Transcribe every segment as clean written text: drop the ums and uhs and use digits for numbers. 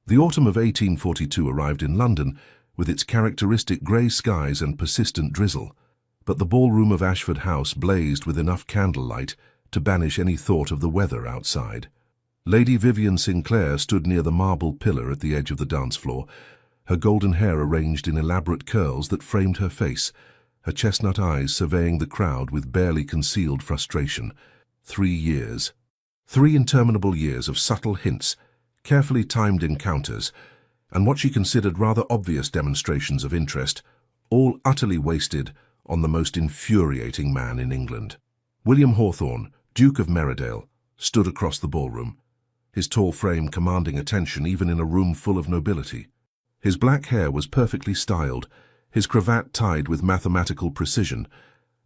The autumn of 1842 arrived in London with its characteristic grey skies and persistent drizzle, but the ballroom of Ashford House blazed with enough candlelight to banish any thought of the weather outside. Lady Vivian Sinclair stood near the marble pillar at the edge of the dance floor, her golden hair arranged in elaborate curls that framed her face, her chestnut eyes surveying the crowd with barely concealed frustration. 3 years. 3 interminable years of subtle hints, carefully timed encounters, and what she considered rather obvious demonstrations of interest, all utterly wasted on the most infuriating man in England. William Hawthorne, Duke of Merridale, stood across the ballroom, his tall frame commanding attention even in a room full of nobility. His black hair was perfectly styled, his cravat tied with mathematical precision,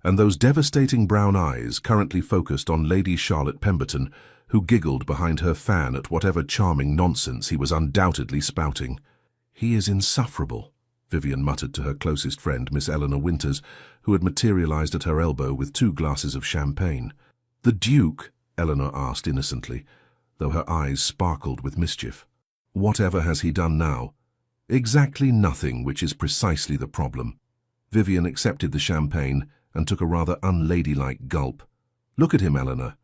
and those devastating brown eyes currently focused on Lady Charlotte Pemberton, who giggled behind her fan at whatever charming nonsense he was undoubtedly spouting. "He is insufferable," Vivian muttered to her closest friend, Miss Eleanor Winters, who had materialized at her elbow with 2 glasses of champagne. "The Duke?" Eleanor asked innocently, though her eyes sparkled with mischief. "Whatever has he done now?" "Exactly nothing, which is precisely the problem." Vivian accepted the champagne and took a rather unladylike gulp. "Look at him, Eleanor,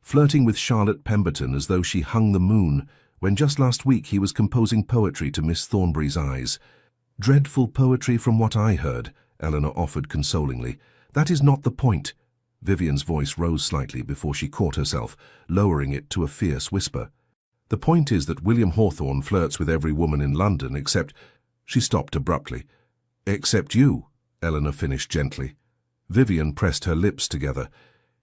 flirting with Charlotte Pemberton as though she hung the moon, when just last week he was composing poetry to Miss Thornbury's eyes." "Dreadful poetry from what I heard," Eleanor offered consolingly. "That is not the point." Vivian's voice rose slightly before she caught herself, lowering it to a fierce whisper. "The point is that William Hawthorne flirts with every woman in London except—" She stopped abruptly. "Except you," Eleanor finished gently. Vivian pressed her lips together.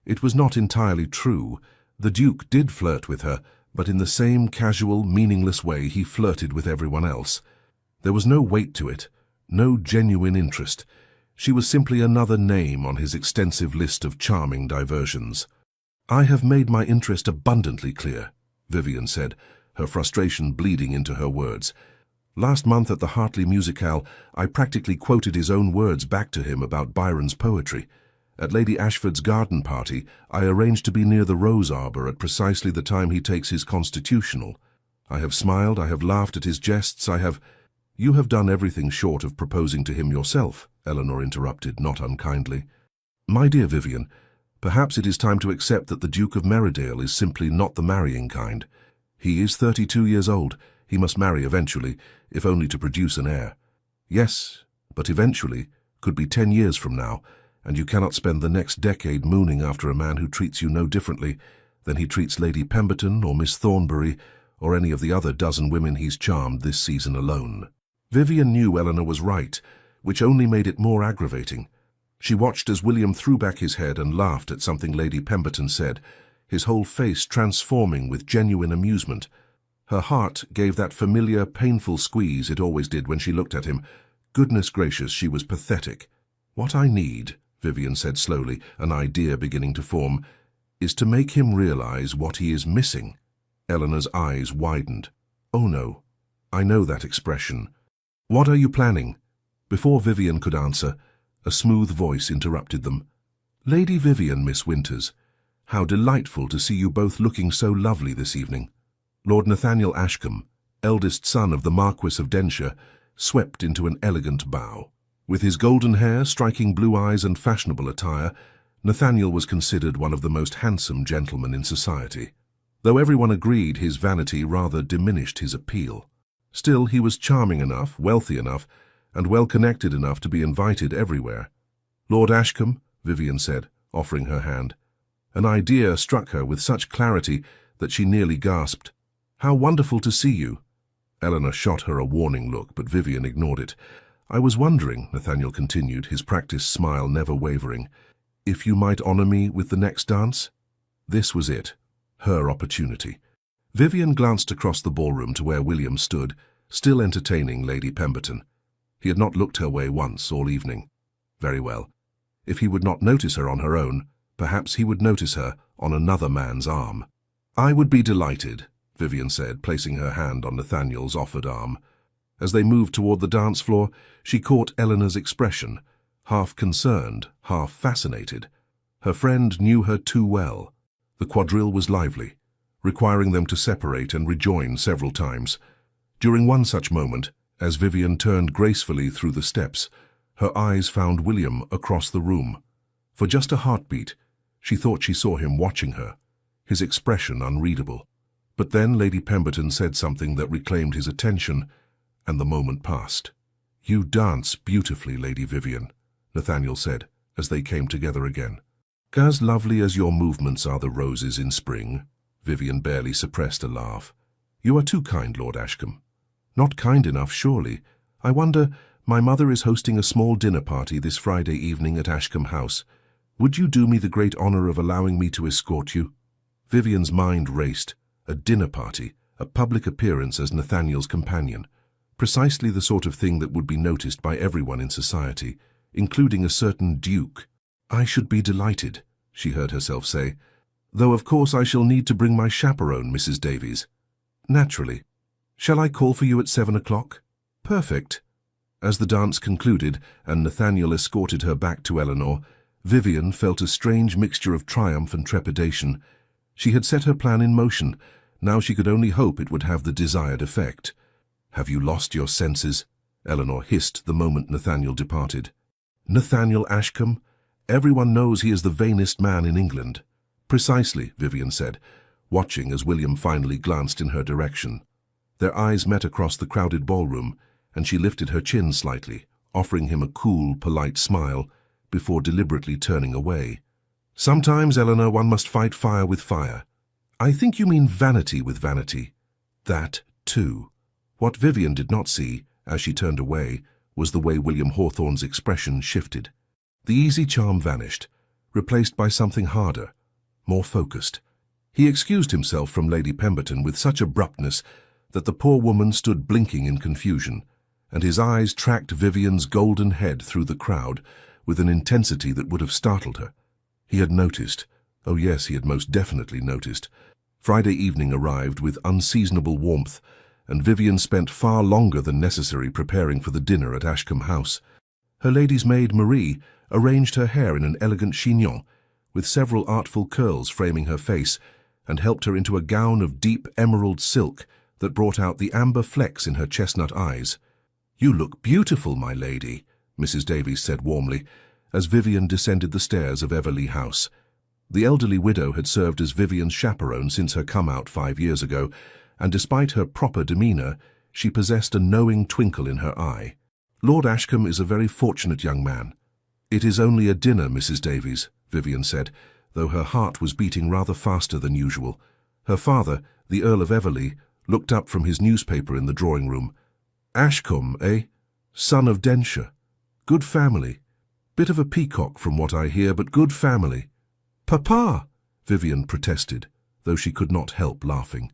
It was not entirely true. The Duke did flirt with her, but in the same casual, meaningless way he flirted with everyone else. There was no weight to it, no genuine interest. She was simply another name on his extensive list of charming diversions. "I have made my interest abundantly clear," Vivian said, her frustration bleeding into her words. "Last month at the Hartley Musicale, I practically quoted his own words back to him about Byron's poetry. At Lady Ashford's garden party, I arranged to be near the rose arbor at precisely the time he takes his constitutional. I have smiled, I have laughed at his jests, I have—" "You have done everything short of proposing to him yourself," Eleanor interrupted, not unkindly. "My dear Vivian, perhaps it is time to accept that the Duke of Merridale is simply not the marrying kind. He is 32 years old. He must marry eventually, if only to produce an heir. Yes, but eventually could be 10 years from now, and you cannot spend the next decade mooning after a man who treats you no differently than he treats Lady Pemberton or Miss Thornbury or any of the other dozen women he's charmed this season alone." Vivian knew Eleanor was right, which only made it more aggravating. She watched as William threw back his head and laughed at something Lady Pemberton said, his whole face transforming with genuine amusement. Her heart gave that familiar, painful squeeze it always did when she looked at him. Goodness gracious, she was pathetic. "What I need," Vivian said slowly, an idea beginning to form, "is to make him realize what he is missing." Eleanor's eyes widened. "Oh no, I know that expression. What are you planning?" Before Vivian could answer, a smooth voice interrupted them. "Lady Vivian, Miss Winters, how delightful to see you both looking so lovely this evening." Lord Nathaniel Ashcombe, eldest son of the Marquis of Denshire, swept into an elegant bow. With his golden hair, striking blue eyes and fashionable attire, Nathaniel was considered one of the most handsome gentlemen in society. Though everyone agreed his vanity rather diminished his appeal. Still, he was charming enough, wealthy enough, and well-connected enough to be invited everywhere. "Lord Ashcombe," Vivian said, offering her hand. An idea struck her with such clarity that she nearly gasped. "How wonderful to see you." Eleanor shot her a warning look, but Vivian ignored it. "I was wondering," Nathaniel continued, his practiced smile never wavering, "if you might honor me with the next dance?" This was it, her opportunity. Vivian glanced across the ballroom to where William stood, still entertaining Lady Pemberton. He had not looked her way once all evening. Very well. If he would not notice her on her own, perhaps he would notice her on another man's arm. "I would be delighted," Vivian said, placing her hand on Nathaniel's offered arm. As they moved toward the dance floor, she caught Eleanor's expression, half concerned, half fascinated. Her friend knew her too well. The quadrille was lively, requiring them to separate and rejoin several times. During one such moment, as Vivian turned gracefully through the steps, her eyes found William across the room. For just a heartbeat, she thought she saw him watching her, his expression unreadable. But then Lady Pemberton said something that reclaimed his attention, and the moment passed. "You dance beautifully, Lady Vivian," Nathaniel said, as they came together again. "As lovely as your movements are the roses in spring." Vivian barely suppressed a laugh. "You are too kind, Lord Ashcombe." "Not kind enough, surely. I wonder, my mother is hosting a small dinner party this Friday evening at Ashcombe House. Would you do me the great honor of allowing me to escort you?" Vivian's mind raced. A dinner party, a public appearance as Nathaniel's companion. Precisely the sort of thing that would be noticed by everyone in society, including a certain duke. "I should be delighted," she heard herself say, "though of course I shall need to bring my chaperone, Mrs. Davies." "Naturally. Shall I call for you at 7 o'clock? "Perfect." As the dance concluded and Nathaniel escorted her back to Eleanor, Vivian felt a strange mixture of triumph and trepidation. She had set her plan in motion. Now she could only hope it would have the desired effect. "Have you lost your senses?" Eleanor hissed the moment Nathaniel departed. "Nathaniel Ashcombe? Everyone knows he is the vainest man in England." "Precisely," Vivian said, watching as William finally glanced in her direction. Their eyes met across the crowded ballroom, and she lifted her chin slightly, offering him a cool, polite smile, before deliberately turning away. "Sometimes, Eleanor, one must fight fire with fire." "I think you mean vanity with vanity." "That, too." What Vivian did not see, as she turned away, was the way William Hawthorne's expression shifted. The easy charm vanished, replaced by something harder, more focused. He excused himself from Lady Pemberton with such abruptness that the poor woman stood blinking in confusion, and his eyes tracked Vivian's golden head through the crowd with an intensity that would have startled her. He had noticed, oh yes, he had most definitely noticed. Friday evening arrived with unseasonable warmth, and Vivian spent far longer than necessary preparing for the dinner at Ashcombe House. Her lady's maid, Marie, arranged her hair in an elegant chignon, with several artful curls framing her face, and helped her into a gown of deep emerald silk that brought out the amber flecks in her chestnut eyes. "You look beautiful, my lady," Mrs. Davies said warmly, as Vivian descended the stairs of Everleigh House. The elderly widow had served as Vivian's chaperone since her come-out 5 years ago, and despite her proper demeanour, she possessed a knowing twinkle in her eye. "Lord Ashcombe is a very fortunate young man." "It is only a dinner, Mrs. Davies," Vivian said, though her heart was beating rather faster than usual. Her father, the Earl of Everleigh, looked up from his newspaper in the drawing-room. "Ashcombe, eh? Son of Denshire. Good family. Bit of a peacock from what I hear, but good family." "Papa!" Vivian protested, though she could not help laughing.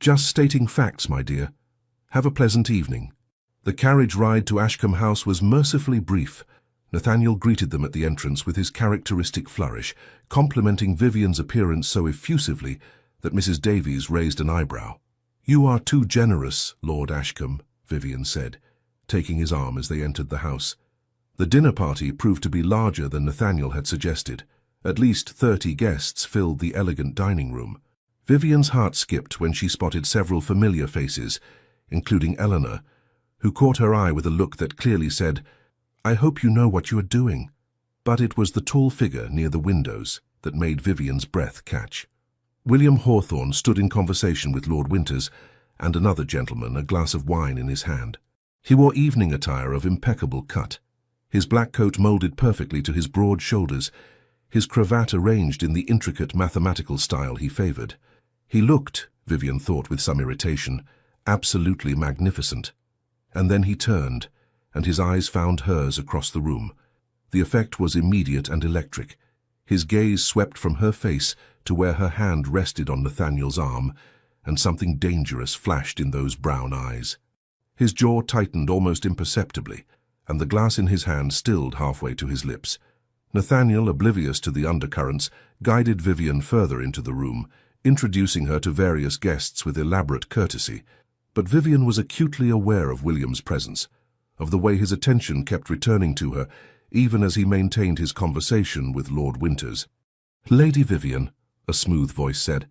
"Just stating facts, my dear. Have a pleasant evening." The carriage ride to Ashcombe House was mercifully brief. Nathaniel greeted them at the entrance with his characteristic flourish, complimenting Vivian's appearance so effusively that Mrs. Davies raised an eyebrow. "You are too generous, Lord Ashcombe," Vivian said, taking his arm as they entered the house. The dinner party proved to be larger than Nathaniel had suggested. At least 30 guests filled the elegant dining room. Vivian's heart skipped when she spotted several familiar faces, including Eleanor, who caught her eye with a look that clearly said, "I hope you know what you are doing." But it was the tall figure near the windows that made Vivian's breath catch. William Hawthorne stood in conversation with Lord Winters and another gentleman, a glass of wine in his hand. He wore evening attire of impeccable cut, his black coat moulded perfectly to his broad shoulders, his cravat arranged in the intricate mathematical style he favoured. He looked, Vivian thought with some irritation, absolutely magnificent. And then he turned, and his eyes found hers across the room. The effect was immediate and electric. His gaze swept from her face to where her hand rested on Nathaniel's arm, and something dangerous flashed in those brown eyes. His jaw tightened almost imperceptibly, and the glass in his hand stilled halfway to his lips. Nathaniel, oblivious to the undercurrents, guided Vivian further into the room, introducing her to various guests with elaborate courtesy. But Vivian was acutely aware of William's presence, of the way his attention kept returning to her, even as he maintained his conversation with Lord Winters. "Lady Vivian," a smooth voice said,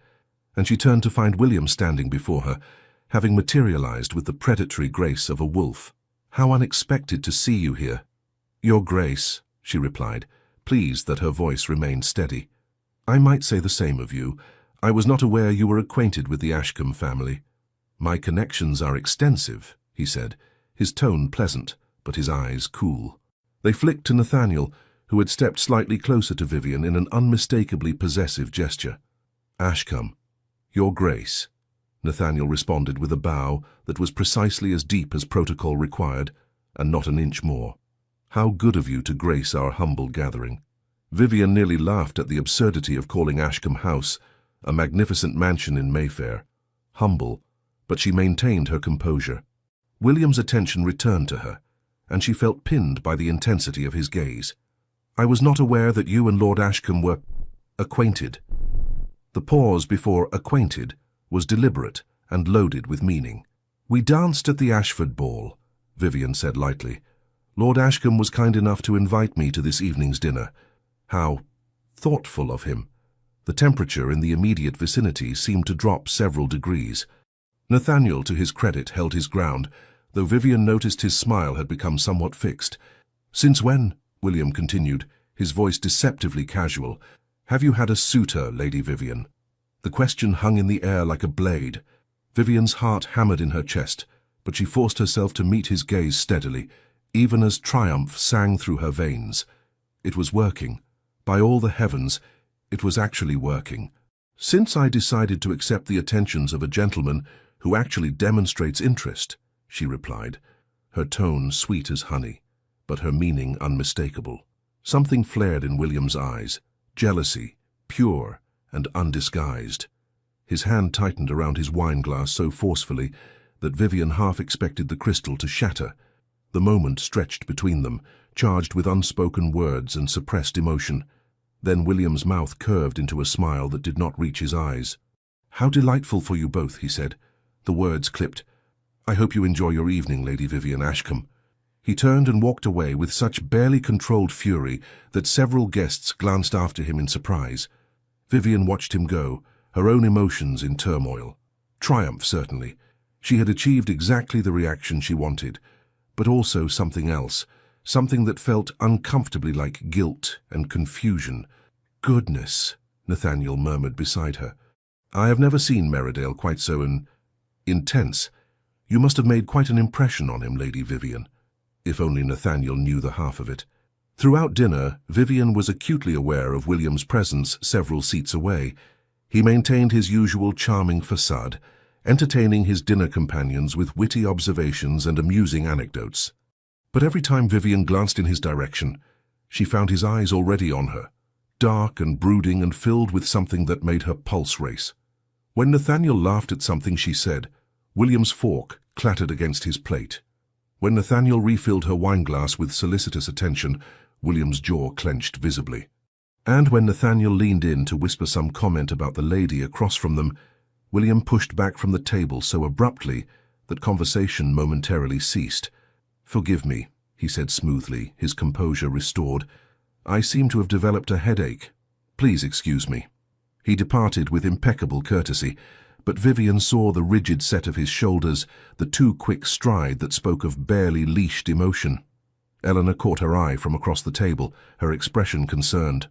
and she turned to find William standing before her, having materialized with the predatory grace of a wolf. "How unexpected to see you here." "Your Grace," she replied, pleased that her voice remained steady. "I might say the same of you. I was not aware you were acquainted with the Ashcombe family." "My connections are extensive," he said, his tone pleasant, but his eyes cool. They flicked to Nathaniel, who had stepped slightly closer to Vivian in an unmistakably possessive gesture. "Ashcombe, Your Grace," Nathaniel responded with a bow that was precisely as deep as protocol required, and not an inch more. "How good of you to grace our humble gathering." Vivian nearly laughed at the absurdity of calling Ashcombe House, a magnificent mansion in Mayfair, humble, but she maintained her composure. William's attention returned to her, and she felt pinned by the intensity of his gaze. "I was not aware that you and Lord Ashcombe were acquainted." The pause before acquainted was deliberate and loaded with meaning. "We danced at the Ashford ball," Vivian said lightly. "Lord Ashcombe was kind enough to invite me to this evening's dinner." How thoughtful of him. The temperature in the immediate vicinity seemed to drop several degrees. Nathaniel, to his credit, held his ground, though Vivian noticed his smile had become somewhat fixed. "Since when," William continued, his voice deceptively casual, "have you had a suitor, Lady Vivian?" The question hung in the air like a blade. Vivian's heart hammered in her chest, but she forced herself to meet his gaze steadily, even as triumph sang through her veins. It was working. By all the heavens, it was actually working. "Since I decided to accept the attentions of a gentleman who actually demonstrates interest," she replied, her tone sweet as honey, but her meaning unmistakable. Something flared in William's eyes, jealousy, pure and undisguised. His hand tightened around his wine-glass so forcefully that Vivian half expected the crystal to shatter. The moment stretched between them, charged with unspoken words and suppressed emotion. Then William's mouth curved into a smile that did not reach his eyes. "How delightful for you both," he said. The words clipped. "I hope you enjoy your evening, Lady Vivian Ashcombe." He turned and walked away with such barely controlled fury that several guests glanced after him in surprise. Vivian watched him go, her own emotions in turmoil. Triumph, certainly. She had achieved exactly the reaction she wanted, but also something else, something that felt uncomfortably like guilt and confusion. "Goodness," Nathaniel murmured beside her. "I have never seen Meridale quite so intense. You must have made quite an impression on him, Lady Vivian." If only Nathaniel knew the half of it. Throughout dinner, Vivian was acutely aware of William's presence several seats away. He maintained his usual charming facade, entertaining his dinner companions with witty observations and amusing anecdotes. But every time Vivian glanced in his direction, she found his eyes already on her, dark and brooding and filled with something that made her pulse race. When Nathaniel laughed at something she said, William's fork clattered against his plate. When Nathaniel refilled her wineglass with solicitous attention, William's jaw clenched visibly. And when Nathaniel leaned in to whisper some comment about the lady across from them, William pushed back from the table so abruptly that conversation momentarily ceased. "Forgive me," he said smoothly, his composure restored. "I seem to have developed a headache. Please excuse me." He departed with impeccable courtesy, but Vivian saw the rigid set of his shoulders, the too quick stride that spoke of barely leashed emotion. Eleanor caught her eye from across the table, her expression concerned.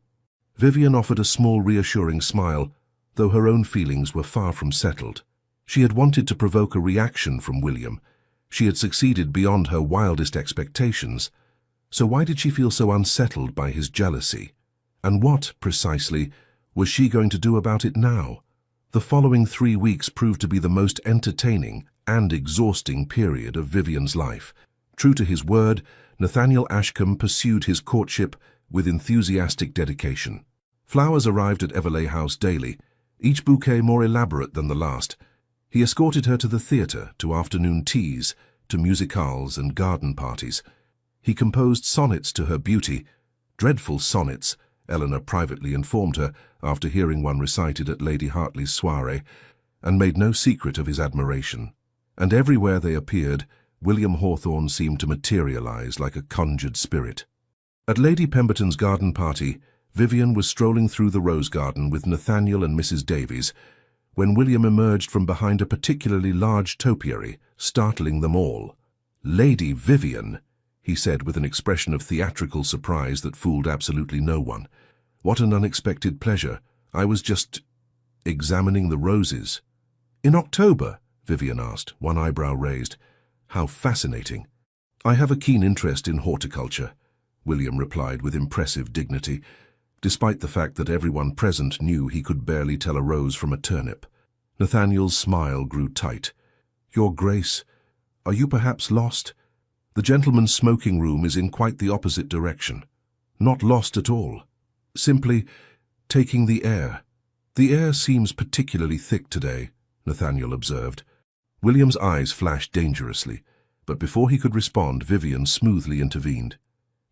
Vivian offered a small reassuring smile, though her own feelings were far from settled. She had wanted to provoke a reaction from William. She had succeeded beyond her wildest expectations. So why did she feel so unsettled by his jealousy? And what, precisely, was she going to do about it now? The following 3 weeks proved to be the most entertaining and exhausting period of Vivian's life. True to his word, Nathaniel Ashcombe pursued his courtship with enthusiastic dedication. Flowers arrived at Everleigh House daily, each bouquet more elaborate than the last. He escorted her to the theatre, to afternoon teas, to musicales and garden parties. He composed sonnets to her beauty, dreadful sonnets, Eleanor privately informed her after hearing one recited at Lady Hartley's soirée, and made no secret of his admiration. And everywhere they appeared, William Hawthorne seemed to materialize like a conjured spirit. At Lady Pemberton's garden party, Vivian was strolling through the rose garden with Nathaniel and Mrs. Davies, when William emerged from behind a particularly large topiary, startling them all. "Lady Vivian," he said with an expression of theatrical surprise that fooled absolutely no one. "What an unexpected pleasure. I was just examining the roses." "In October?" Vivian asked, one eyebrow raised. "How fascinating." "I have a keen interest in horticulture," William replied with impressive dignity, despite the fact that everyone present knew he could barely tell a rose from a turnip. Nathaniel's smile grew tight. "Your Grace, are you perhaps lost? The gentleman's smoking room is in quite the opposite direction." "Not lost at all. Simply taking the air." "The air seems particularly thick today," Nathaniel observed. William's eyes flashed dangerously, but before he could respond, Vivian smoothly intervened.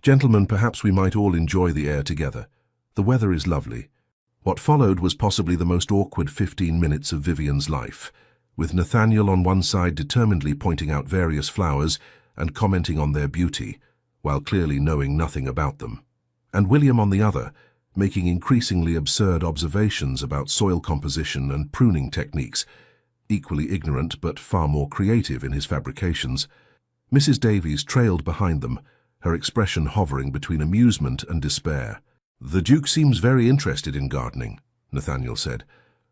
"Gentlemen, perhaps we might all enjoy the air together. The weather is lovely." What followed was possibly the most awkward 15 minutes of Vivian's life, with Nathaniel on one side determinedly pointing out various flowers and commenting on their beauty, while clearly knowing nothing about them, and William on the other, making increasingly absurd observations about soil composition and pruning techniques, equally ignorant but far more creative in his fabrications. Mrs. Davies trailed behind them, her expression hovering between amusement and despair. "The Duke seems very interested in gardening," Nathaniel said,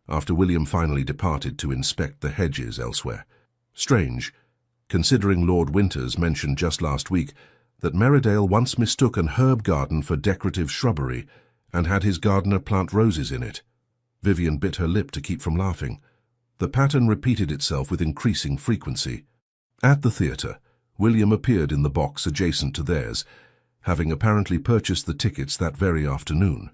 after William finally departed to inspect the hedges elsewhere. "Strange, considering Lord Winters mentioned just last week that Merridale once mistook an herb garden for decorative shrubbery and had his gardener plant roses in it." Vivian bit her lip to keep from laughing. The pattern repeated itself with increasing frequency. At the theatre, William appeared in the box adjacent to theirs, having apparently purchased the tickets that very afternoon.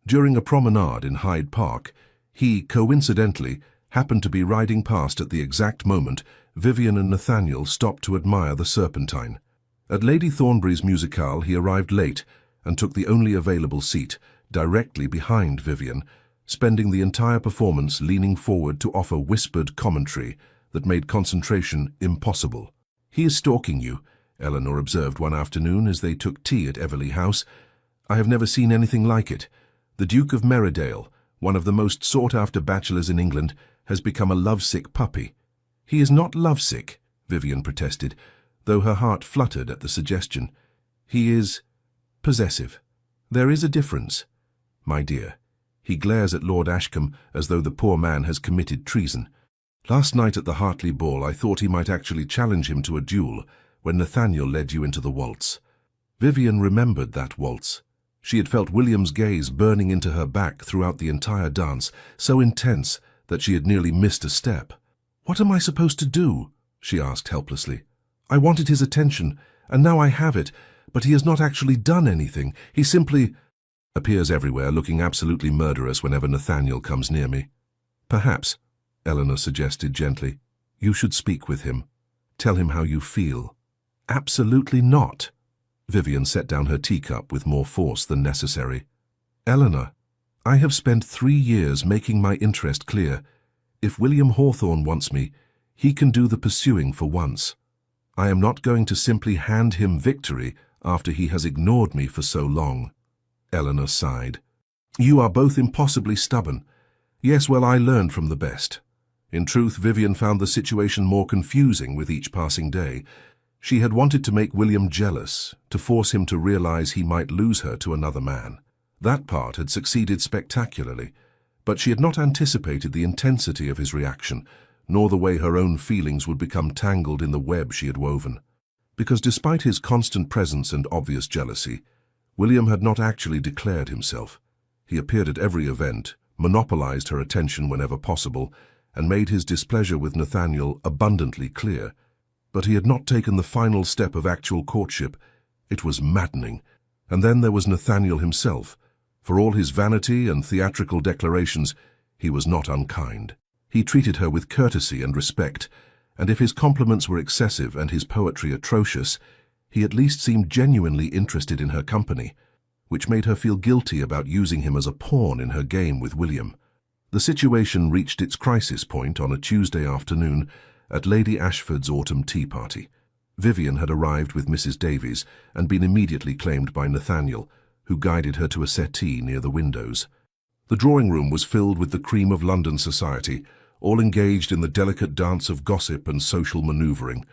During a promenade in Hyde Park, he, coincidentally, happened to be riding past at the exact moment Vivian and Nathaniel stopped to admire the Serpentine. At Lady Thornbury's musicale he arrived late and took the only available seat, directly behind Vivian, spending the entire performance leaning forward to offer whispered commentary that made concentration impossible. "He is stalking you," Eleanor observed one afternoon as they took tea at Everley House. "I have never seen anything like it. The Duke of Merridale, one of the most sought-after bachelors in England, has become a lovesick puppy." "He is not lovesick," Vivian protested, though her heart fluttered at the suggestion. "He is possessive. There is a difference, my dear." He glares at Lord Ashcombe as though the poor man has committed treason. "Last night at the Hartley ball I thought he might actually challenge him to a duel when Nathaniel led you into the waltz." Vivian remembered that waltz. She had felt William's gaze burning into her back throughout the entire dance, so intense that she had nearly missed a step. "What am I supposed to do?" she asked helplessly. "I wanted his attention, and now I have it, but he has not actually done anything. He simply appears everywhere, looking absolutely murderous whenever Nathaniel comes near me." "Perhaps," Eleanor suggested gently, "you should speak with him. Tell him how you feel." "Absolutely not." Vivian set down her teacup with more force than necessary. "Eleanor, I have spent 3 years making my interest clear. If William Hawthorne wants me, he can do the pursuing for once. I am not going to simply hand him victory after he has ignored me for so long." Eleanor sighed. "You are both impossibly stubborn." "Yes, well, I learned from the best." In truth, Vivian found the situation more confusing with each passing day. She had wanted to make William jealous, to force him to realize he might lose her to another man. That part had succeeded spectacularly, but she had not anticipated the intensity of his reaction, nor the way her own feelings would become tangled in the web she had woven. Because despite his constant presence and obvious jealousy, William had not actually declared himself. He appeared at every event, monopolized her attention whenever possible, and made his displeasure with Nathaniel abundantly clear. But he had not taken the final step of actual courtship. It was maddening. And then there was Nathaniel himself. For all his vanity and theatrical declarations, he was not unkind. He treated her with courtesy and respect, and if his compliments were excessive and his poetry atrocious, he at least seemed genuinely interested in her company, which made her feel guilty about using him as a pawn in her game with William. The situation reached its crisis point on a Tuesday afternoon at Lady Ashford's autumn tea party. Vivian had arrived with Mrs. Davies and been immediately claimed by Nathaniel, who guided her to a settee near the windows. The drawing-room was filled with the cream of London society, all engaged in the delicate dance of gossip and social maneuvering.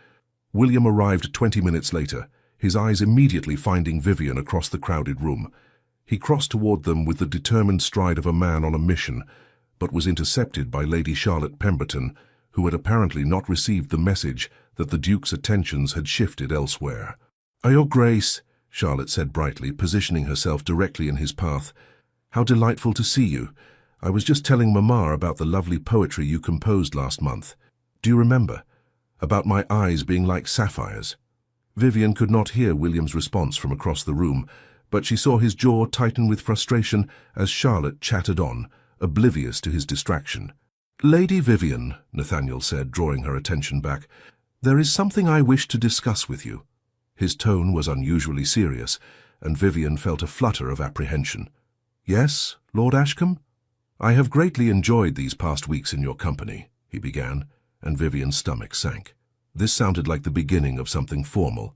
William arrived 20 minutes later, his eyes immediately finding Vivian across the crowded room. He crossed toward them with the determined stride of a man on a mission, but was intercepted by Lady Charlotte Pemberton, who had apparently not received the message that the Duke's attentions had shifted elsewhere. "Your Grace," Charlotte said brightly, positioning herself directly in his path. "How delightful to see you. I was just telling Mamma about the lovely poetry you composed last month. Do you remember? About my eyes being like sapphires." Vivian could not hear William's response from across the room, but she saw his jaw tighten with frustration as Charlotte chattered on, oblivious to his distraction. "Lady Vivian," Nathaniel said, drawing her attention back, "there is something I wish to discuss with you." His tone was unusually serious, and Vivian felt a flutter of apprehension. "Yes, Lord Ashcombe? I have greatly enjoyed these past weeks in your company," he began, and Vivian's stomach sank. This sounded like the beginning of something formal.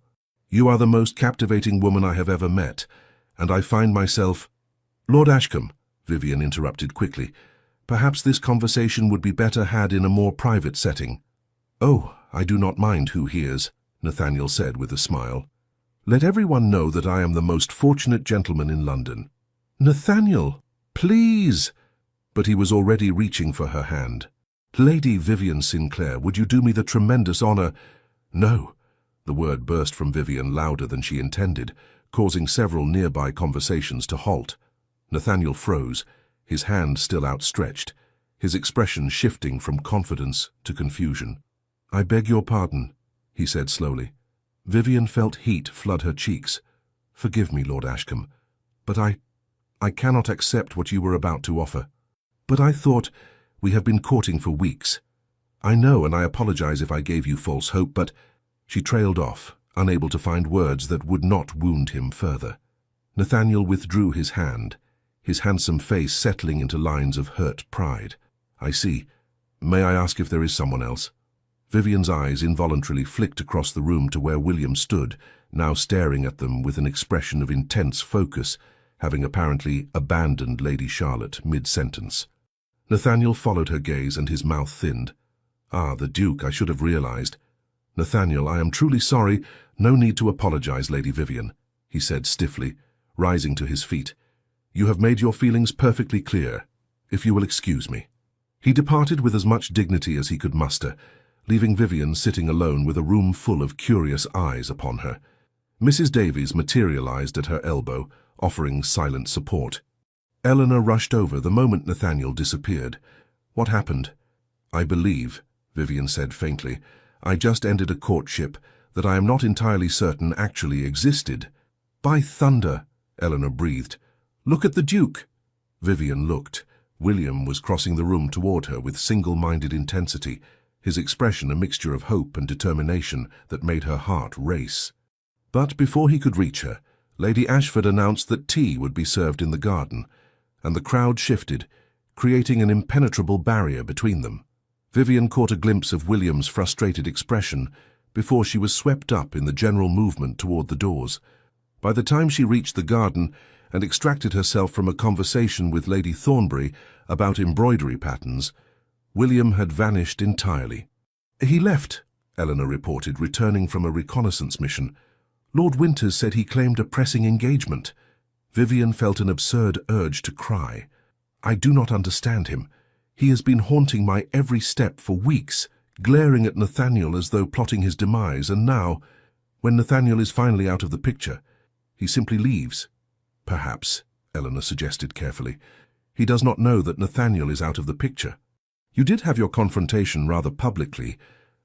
"You are the most captivating woman I have ever met, and I find myself—" "Lord Ashcombe," Vivian interrupted quickly, "perhaps this conversation would be better had in a more private setting." "Oh, I do not mind who hears," Nathaniel said with a smile. "Let everyone know that I am the most fortunate gentleman in London." "Nathaniel, please!" But he was already reaching for her hand. "Lady Vivian Sinclair, would you do me the tremendous honor—" "No." The word burst from Vivian louder than she intended, causing several nearby conversations to halt. Nathaniel froze, his hand still outstretched, his expression shifting from confidence to confusion. "I beg your pardon," he said slowly. Vivian felt heat flood her cheeks. "Forgive me, Lord Ashcombe, but I cannot accept what you were about to offer. But I thought, we have been courting for weeks. I know, and I apologize if I gave you false hope, but—" She trailed off, unable to find words that would not wound him further. Nathaniel withdrew his hand, his handsome face settling into lines of hurt pride. "I see. May I ask if there is someone else?" Vivian's eyes involuntarily flicked across the room to where William stood, now staring at them with an expression of intense focus, having apparently abandoned Lady Charlotte mid-sentence. Nathaniel followed her gaze and his mouth thinned. "Ah, the Duke, I should have realized." "Nathaniel, I am truly sorry. No need to apologize, Lady Vivian," he said stiffly, rising to his feet. "You have made your feelings perfectly clear, if you will excuse me." He departed with as much dignity as he could muster, leaving Vivian sitting alone with a room full of curious eyes upon her. Mrs. Davies materialized at her elbow, offering silent support. Eleanor rushed over the moment Nathaniel disappeared. "What happened?" "I believe," Vivian said faintly, "I just ended a courtship that I am not entirely certain actually existed." "By thunder," Eleanor breathed. "Look at the Duke." Vivian looked. William was crossing the room toward her with single-minded intensity, his expression a mixture of hope and determination that made her heart race. But before he could reach her, Lady Ashford announced that tea would be served in the garden, and the crowd shifted, creating an impenetrable barrier between them. Vivian caught a glimpse of William's frustrated expression before she was swept up in the general movement toward the doors. By the time she reached the garden and extracted herself from a conversation with Lady Thornbury about embroidery patterns, William had vanished entirely. "He left," Eleanor reported, returning from a reconnaissance mission. "Lord Winters said he claimed a pressing engagement." Vivian felt an absurd urge to cry. "I do not understand him. He has been haunting my every step for weeks, glaring at Nathaniel as though plotting his demise, and now, when Nathaniel is finally out of the picture, he simply leaves." "Perhaps," Eleanor suggested carefully, "he does not know that Nathaniel is out of the picture. You did have your confrontation rather publicly,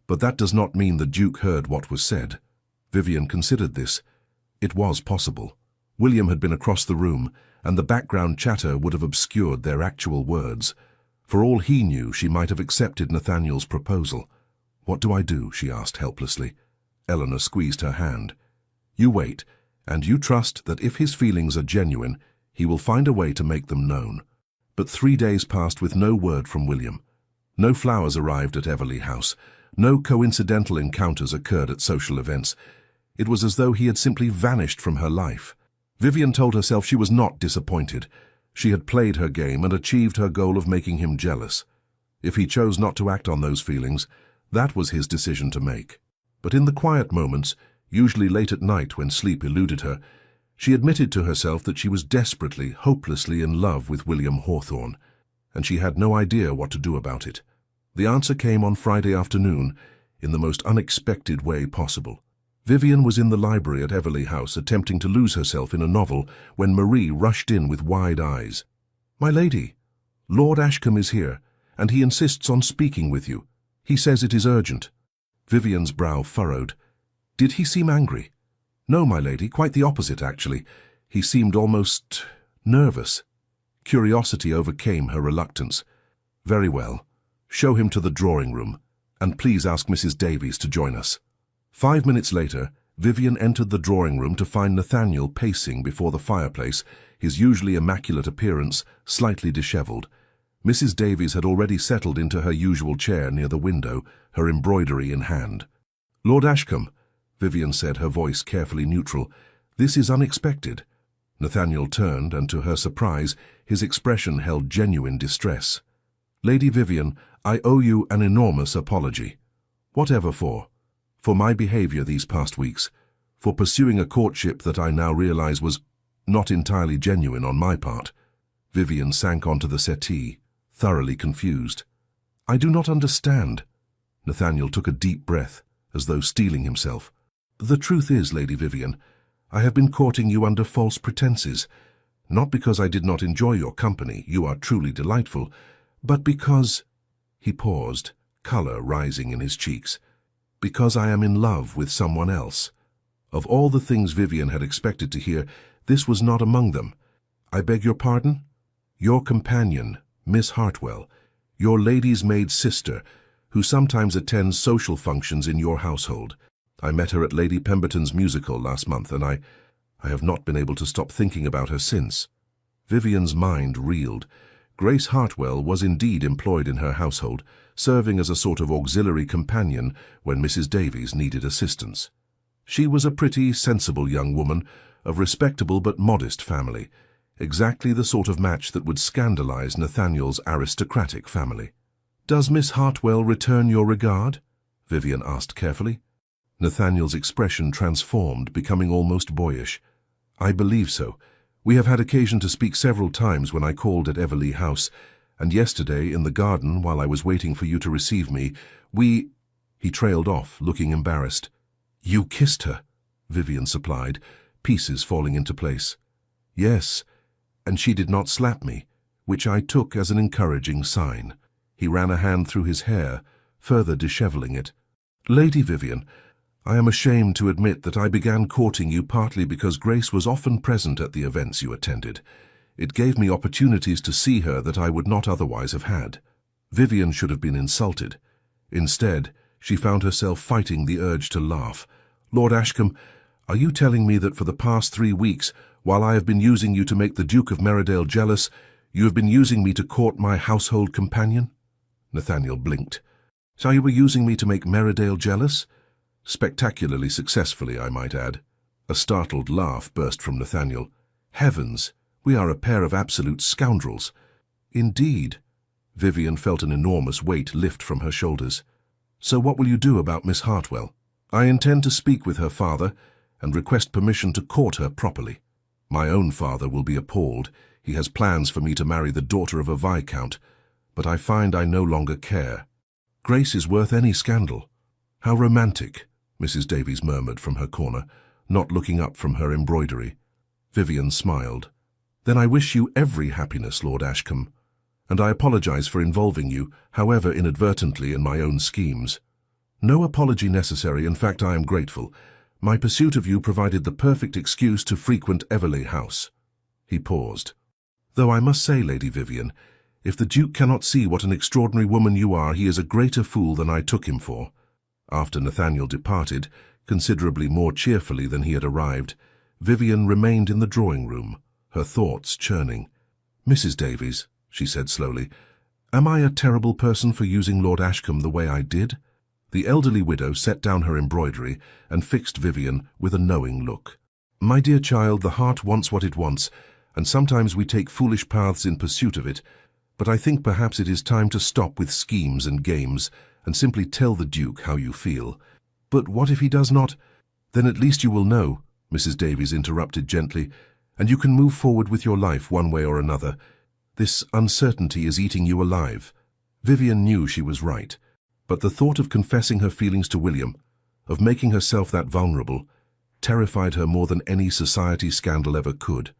but that does not mean the Duke heard what was said." Vivian considered this. It was possible. William had been across the room, and the background chatter would have obscured their actual words. For all he knew, she might have accepted Nathaniel's proposal. "What do I do?" she asked helplessly. Eleanor squeezed her hand. "You wait, and you trust that if his feelings are genuine, he will find a way to make them known." But 3 days passed with no word from William. No flowers arrived at Everley House. No coincidental encounters occurred at social events. It was as though he had simply vanished from her life. Vivian told herself she was not disappointed. She had played her game and achieved her goal of making him jealous. If he chose not to act on those feelings, that was his decision to make. But in the quiet moments, usually late at night when sleep eluded her, she admitted to herself that she was desperately, hopelessly in love with William Hawthorne, and she had no idea what to do about it. The answer came on Friday afternoon, in the most unexpected way possible. Vivian was in the library at Everley House attempting to lose herself in a novel when Marie rushed in with wide eyes. "My lady, Lord Ashcombe is here, and he insists on speaking with you. He says it is urgent." Vivian's brow furrowed. "Did he seem angry?" "No, my lady, quite the opposite, actually. He seemed almost nervous." Curiosity overcame her reluctance. "Very well. Show him to the drawing room, and please ask Mrs. Davies to join us." 5 minutes later, Vivian entered the drawing room to find Nathaniel pacing before the fireplace, his usually immaculate appearance slightly dishevelled. Mrs. Davies had already settled into her usual chair near the window, her embroidery in hand. "Lord Ashcombe," Vivian said, her voice carefully neutral, "this is unexpected." Nathaniel turned, and to her surprise, his expression held genuine distress. "Lady Vivian, I owe you an enormous apology." "Whatever for?" "For my behaviour these past weeks, for pursuing a courtship that I now realise was not entirely genuine on my part." Vivian sank onto the settee, thoroughly confused. "I do not understand." Nathaniel took a deep breath, as though steeling himself. "The truth is, Lady Vivian, I have been courting you under false pretenses, not because I did not enjoy your company, you are truly delightful, but because—" He paused, colour rising in his cheeks. "Because I am in love with someone else." Of all the things Vivian had expected to hear, this was not among them. "I beg your pardon?" "Your companion, Miss Hartwell, your lady's maid sister, who sometimes attends social functions in your household. I met her at Lady Pemberton's musical last month, and I have not been able to stop thinking about her since." Vivian's mind reeled. Grace Hartwell was indeed employed in her household, serving as a sort of auxiliary companion when Mrs. Davies needed assistance. She was a pretty, sensible young woman, of respectable but modest family, exactly the sort of match that would scandalize Nathaniel's aristocratic family. "Does Miss Hartwell return your regard?" Vivian asked carefully. Nathaniel's expression transformed, becoming almost boyish. "I believe so. We have had occasion to speak several times when I called at Everley House, and yesterday in the garden while I was waiting for you to receive me, we—" He trailed off, looking embarrassed. "You kissed her," Vivian supplied, pieces falling into place. "Yes, and she did not slap me, which I took as an encouraging sign." He ran a hand through his hair, further dishevelling it. "Lady Vivian, I am ashamed to admit that I began courting you partly because Grace was often present at the events you attended. It gave me opportunities to see her that I would not otherwise have had." Vivian should have been insulted. Instead, she found herself fighting the urge to laugh. "Lord Ashcombe, are you telling me that for the past 3 weeks, while I have been using you to make the Duke of Merridale jealous, you have been using me to court my household companion?" Nathaniel blinked. "So you were using me to make Merridale jealous?" "Spectacularly successfully, I might add." A startled laugh burst from Nathaniel. "Heavens, we are a pair of absolute scoundrels." "Indeed." Vivian felt an enormous weight lift from her shoulders. "So what will you do about Miss Hartwell?" "I intend to speak with her father and request permission to court her properly. My own father will be appalled. He has plans for me to marry the daughter of a viscount, but I find I no longer care." "Grace is worth any scandal." "How romantic," Mrs. Davies murmured from her corner, not looking up from her embroidery. Vivian smiled. "Then I wish you every happiness, Lord Ashcombe, and I apologize for involving you, however inadvertently, in my own schemes." "No apology necessary. In fact, I am grateful. My pursuit of you provided the perfect excuse to frequent Everley House." He paused. "Though I must say, Lady Vivian, if the Duke cannot see what an extraordinary woman you are, he is a greater fool than I took him for." After Nathaniel departed, considerably more cheerfully than he had arrived, Vivian remained in the drawing room, her thoughts churning. "Mrs. Davies," she said slowly, "am I a terrible person for using Lord Ashcombe the way I did?" The elderly widow set down her embroidery and fixed Vivian with a knowing look. "My dear child, the heart wants what it wants, and sometimes we take foolish paths in pursuit of it, But I think perhaps it is time to stop with schemes and games and simply tell the Duke how you feel. But what if he does not? Then at least you will know, Mrs. Davies interrupted gently, and you can move forward with your life one way or another. This uncertainty is eating you alive. Vivian knew she was right, but the thought of confessing her feelings to William, of making herself that vulnerable, terrified her more than any society scandal ever could.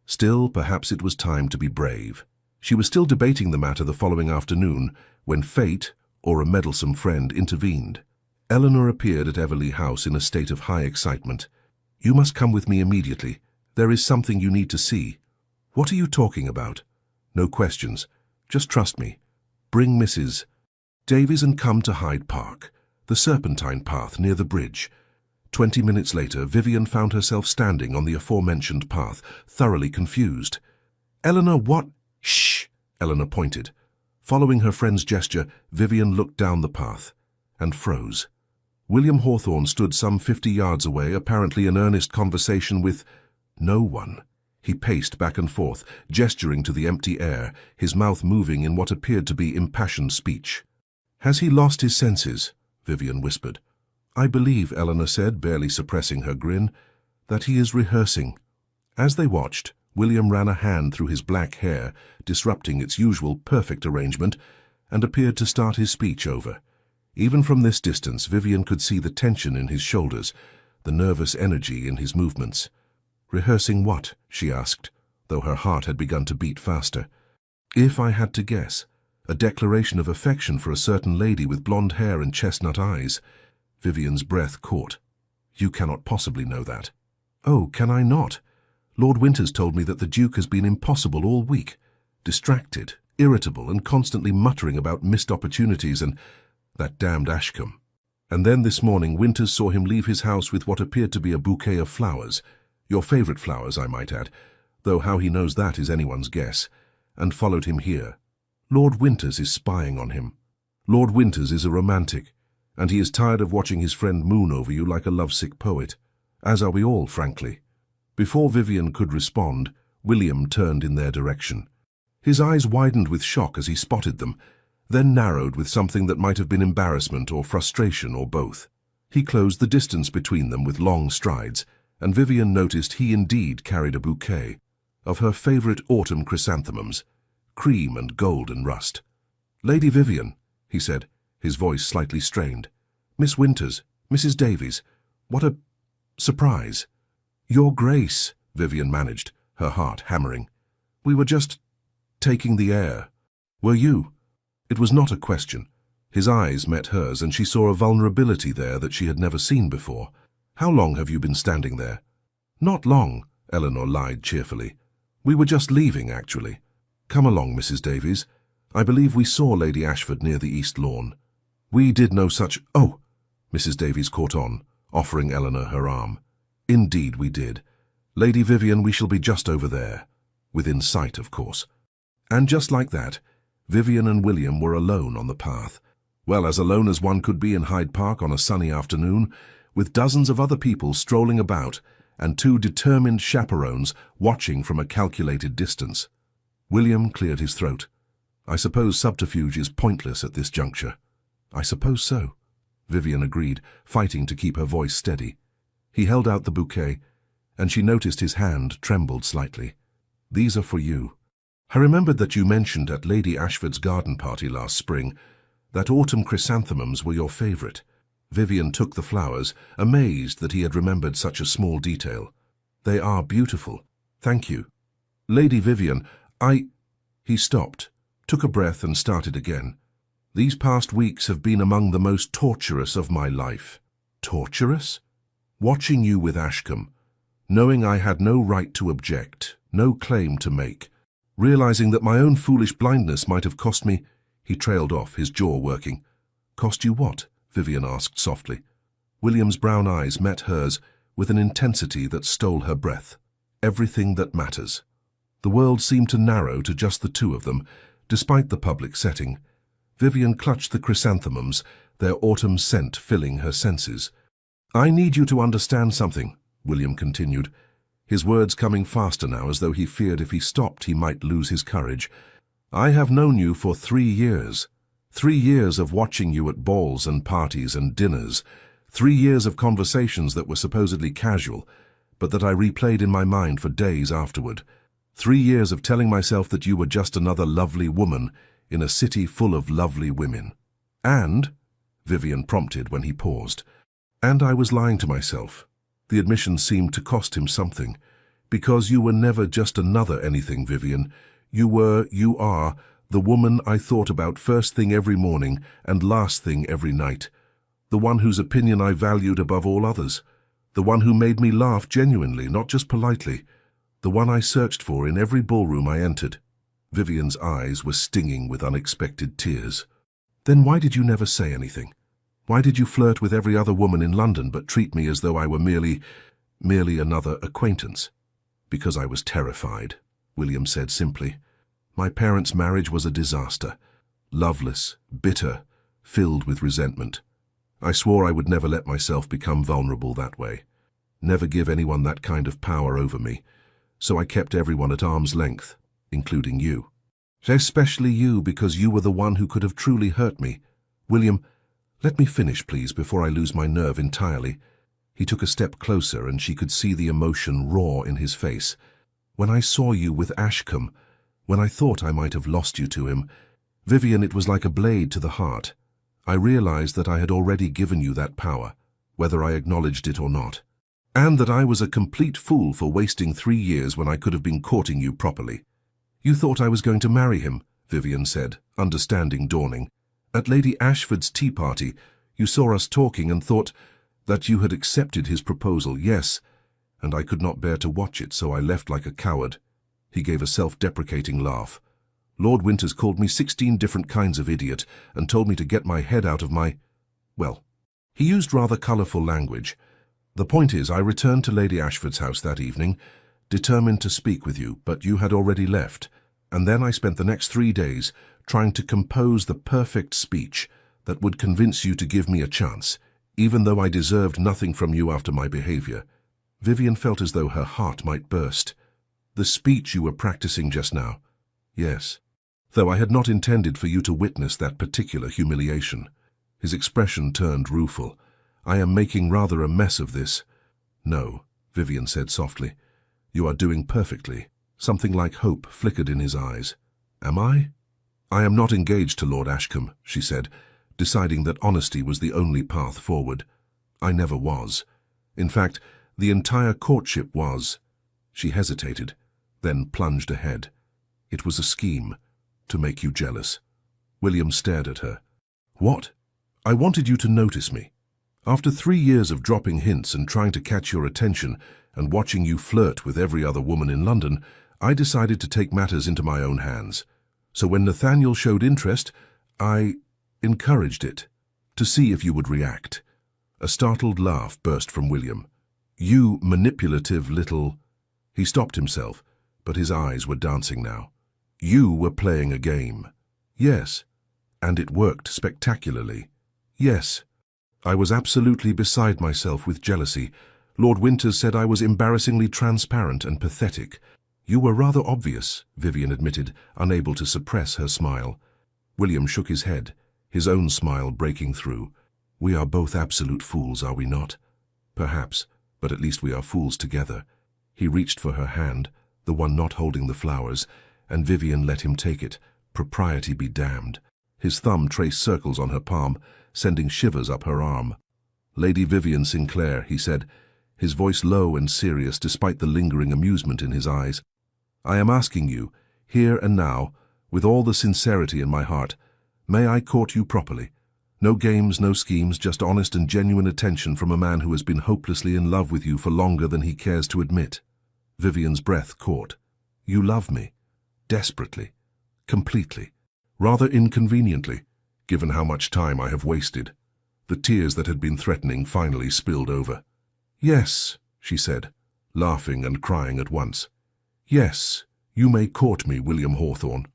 Still, perhaps it was time to be brave. She was still debating the matter the following afternoon when fate, or a meddlesome friend, intervened. Eleanor appeared at Everleigh House in a state of high excitement. "You must come with me immediately. There is something you need to see." "What are you talking about?" "No questions. Just trust me. Bring Mrs. Davies and come to Hyde Park, the Serpentine path near the bridge." 20 minutes later, Vivian found herself standing on the aforementioned path, thoroughly confused. "Eleanor, what?" "Shh!" Eleanor pointed. Following her friend's gesture, Vivian looked down the path and froze. William Hawthorne stood some 50 yards away, apparently in earnest conversation with no one. He paced back and forth, gesturing to the empty air, his mouth moving in what appeared to be impassioned speech. "Has he lost his senses?" Vivian whispered. "I believe," Eleanor said, barely suppressing her grin, "that he is rehearsing." As they watched, William ran a hand through his black hair, disrupting its usual perfect arrangement, and appeared to start his speech over. Even from this distance, Vivian could see the tension in his shoulders, the nervous energy in his movements. "Rehearsing what?" she asked, though her heart had begun to beat faster. "If I had to guess, a declaration of affection for a certain lady with blonde hair and chestnut eyes." Vivian's breath caught. "You cannot possibly know that." "Oh, can I not? Lord Winters told me that the Duke has been impossible all week, distracted, irritable, and constantly muttering about missed opportunities and that damned Ashcombe. And then this morning Winters saw him leave his house with what appeared to be a bouquet of flowers, your favourite flowers, I might add, though how he knows that is anyone's guess, and followed him here. Lord Winters is spying on him. Lord Winters is a romantic, and he is tired of watching his friend moon over you like a lovesick poet, as are we all, frankly." Before Vivian could respond, William turned in their direction. His eyes widened with shock as he spotted them, then narrowed with something that might have been embarrassment or frustration or both. He closed the distance between them with long strides, and Vivian noticed he indeed carried a bouquet of her favourite autumn chrysanthemums, cream and golden rust. "Lady Vivian," he said, his voice slightly strained. "Miss Winters, Mrs. Davies, what a surprise." "Your Grace," Vivian managed, her heart hammering. "We were just taking the air." "Were you?" It was not a question. His eyes met hers, and she saw a vulnerability there that she had never seen before. "How long have you been standing there?" "Not long," Eleanor lied cheerfully. "We were just leaving, actually." "Come along, Mrs. Davies. I believe we saw Lady Ashford near the East Lawn." "We did no such—" "Oh!" Mrs. Davies caught on, offering Eleanor her arm. "Indeed we did. Lady Vivian, we shall be just over there. Within sight, of course." And just like that, Vivian and William were alone on the path. Well, as alone as one could be in Hyde Park on a sunny afternoon, with dozens of other people strolling about and two determined chaperones watching from a calculated distance. William cleared his throat. "I suppose subterfuge is pointless at this juncture." "I suppose so," Vivian agreed, fighting to keep her voice steady. He held out the bouquet, and she noticed his hand trembled slightly. "These are for you. I remembered that you mentioned at Lady Ashford's garden party last spring that autumn chrysanthemums were your favourite." Vivian took the flowers, amazed that he had remembered such a small detail. "They are beautiful. Thank you." "Lady Vivian, He stopped, took a breath and started again. "These past weeks have been among the most torturous of my life." "Torturous?" "Watching you with Ashcombe, knowing I had no right to object, no claim to make, realizing that my own foolish blindness might have cost me—" He trailed off, his jaw working. "Cost you what?" Vivian asked softly. William's brown eyes met hers with an intensity that stole her breath. "Everything that matters." The world seemed to narrow to just the two of them, despite the public setting. Vivian clutched the chrysanthemums, their autumn scent filling her senses. "I need you to understand something," William continued, his words coming faster now as though he feared if he stopped he might lose his courage. I have known you for 3 years. 3 years of watching you at balls and parties and dinners. 3 years of conversations that were supposedly casual, but that I replayed in my mind for days afterward. 3 years of telling myself that you were just another lovely woman in a city full of lovely women. And, Vivian prompted when he paused, and I was lying to myself. The admission seemed to cost him something. Because you were never just another anything, Vivian. You are, the woman I thought about first thing every morning and last thing every night. The one whose opinion I valued above all others. The one who made me laugh genuinely, not just politely. The one I searched for in every ballroom I entered. Vivian's eyes were stinging with unexpected tears. Then why did you never say anything? Why did you flirt with every other woman in London but treat me as though I were merely another acquaintance? Because I was terrified, William said simply. My parents' marriage was a disaster. Loveless, bitter, filled with resentment. I swore I would never let myself become vulnerable that way. Never give anyone that kind of power over me. So I kept everyone at arm's length, including you. Especially you, because you were the one who could have truly hurt me. William, let me finish, please, before I lose my nerve entirely. He took a step closer, and she could see the emotion raw in his face. When I saw you with Ashcombe, when I thought I might have lost you to him, Vivian, it was like a blade to the heart. I realized that I had already given you that power, whether I acknowledged it or not. And that I was a complete fool for wasting 3 years when I could have been courting you properly. You thought I was going to marry him, Vivian said, understanding dawning. At Lady Ashford's tea party, you saw us talking and thought that you had accepted his proposal, yes, and I could not bear to watch it, so I left like a coward. He gave a self-deprecating laugh. Lord Winters called me 16 different kinds of idiot and told me to get my head out of my... Well, he used rather colourful language. The point is, I returned to Lady Ashford's house that evening, determined to speak with you, but you had already left, and then I spent the next 3 days trying to compose the perfect speech that would convince you to give me a chance, even though I deserved nothing from you after my behaviour. Vivian felt as though her heart might burst. The speech you were practicing just now. Yes. Though I had not intended for you to witness that particular humiliation. His expression turned rueful. I am making rather a mess of this. No, Vivian said softly. You are doing perfectly. Something like hope flickered in his eyes. Am I? I am not engaged to Lord Ashcombe, she said, deciding that honesty was the only path forward. I never was. In fact, the entire courtship was. She hesitated, then plunged ahead. It was a scheme, to make you jealous. William stared at her. What? I wanted you to notice me. After 3 years of dropping hints and trying to catch your attention and watching you flirt with every other woman in London, I decided to take matters into my own hands. So when Nathaniel showed interest, I encouraged it, to see if you would react. A startled laugh burst from William. You manipulative little... He stopped himself, but his eyes were dancing now. You were playing a game. Yes. And it worked spectacularly. Yes. I was absolutely beside myself with jealousy. Lord Winters said I was embarrassingly transparent and pathetic. You were rather obvious, Vivian admitted, unable to suppress her smile. William shook his head, his own smile breaking through. We are both absolute fools, are we not? Perhaps, but at least we are fools together. He reached for her hand, the one not holding the flowers, and Vivian let him take it, propriety be damned. His thumb traced circles on her palm, sending shivers up her arm. Lady Vivian Sinclair, he said, his voice low and serious despite the lingering amusement in his eyes. I am asking you, here and now, with all the sincerity in my heart, may I court you properly? No games, no schemes, just honest and genuine attention from a man who has been hopelessly in love with you for longer than he cares to admit. Vivian's breath caught. You love me. Desperately. Completely. Rather inconveniently, given how much time I have wasted. The tears that had been threatening finally spilled over. Yes, she said, laughing and crying at once. Yes, you may court me, William Hawthorne.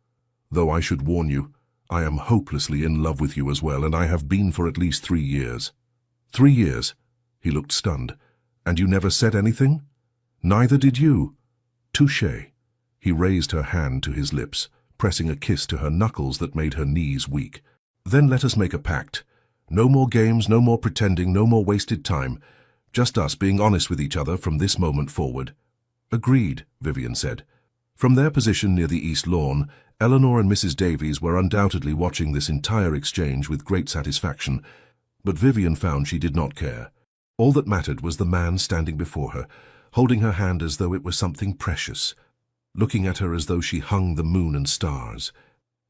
Though I should warn you, I am hopelessly in love with you as well, and I have been for at least 3 years. 3 years? He looked stunned. And you never said anything? Neither did you. Touché. He raised her hand to his lips, pressing a kiss to her knuckles that made her knees weak. "Then let us make a pact. No more games, no more pretending, no more wasted time. Just us being honest with each other from this moment forward." "Agreed," Vivian said. From their position near the east lawn, Eleanor and Mrs. Davies were undoubtedly watching this entire exchange with great satisfaction, but Vivian found she did not care. All that mattered was the man standing before her, holding her hand as though it were something precious, looking at her as though she hung the moon and stars.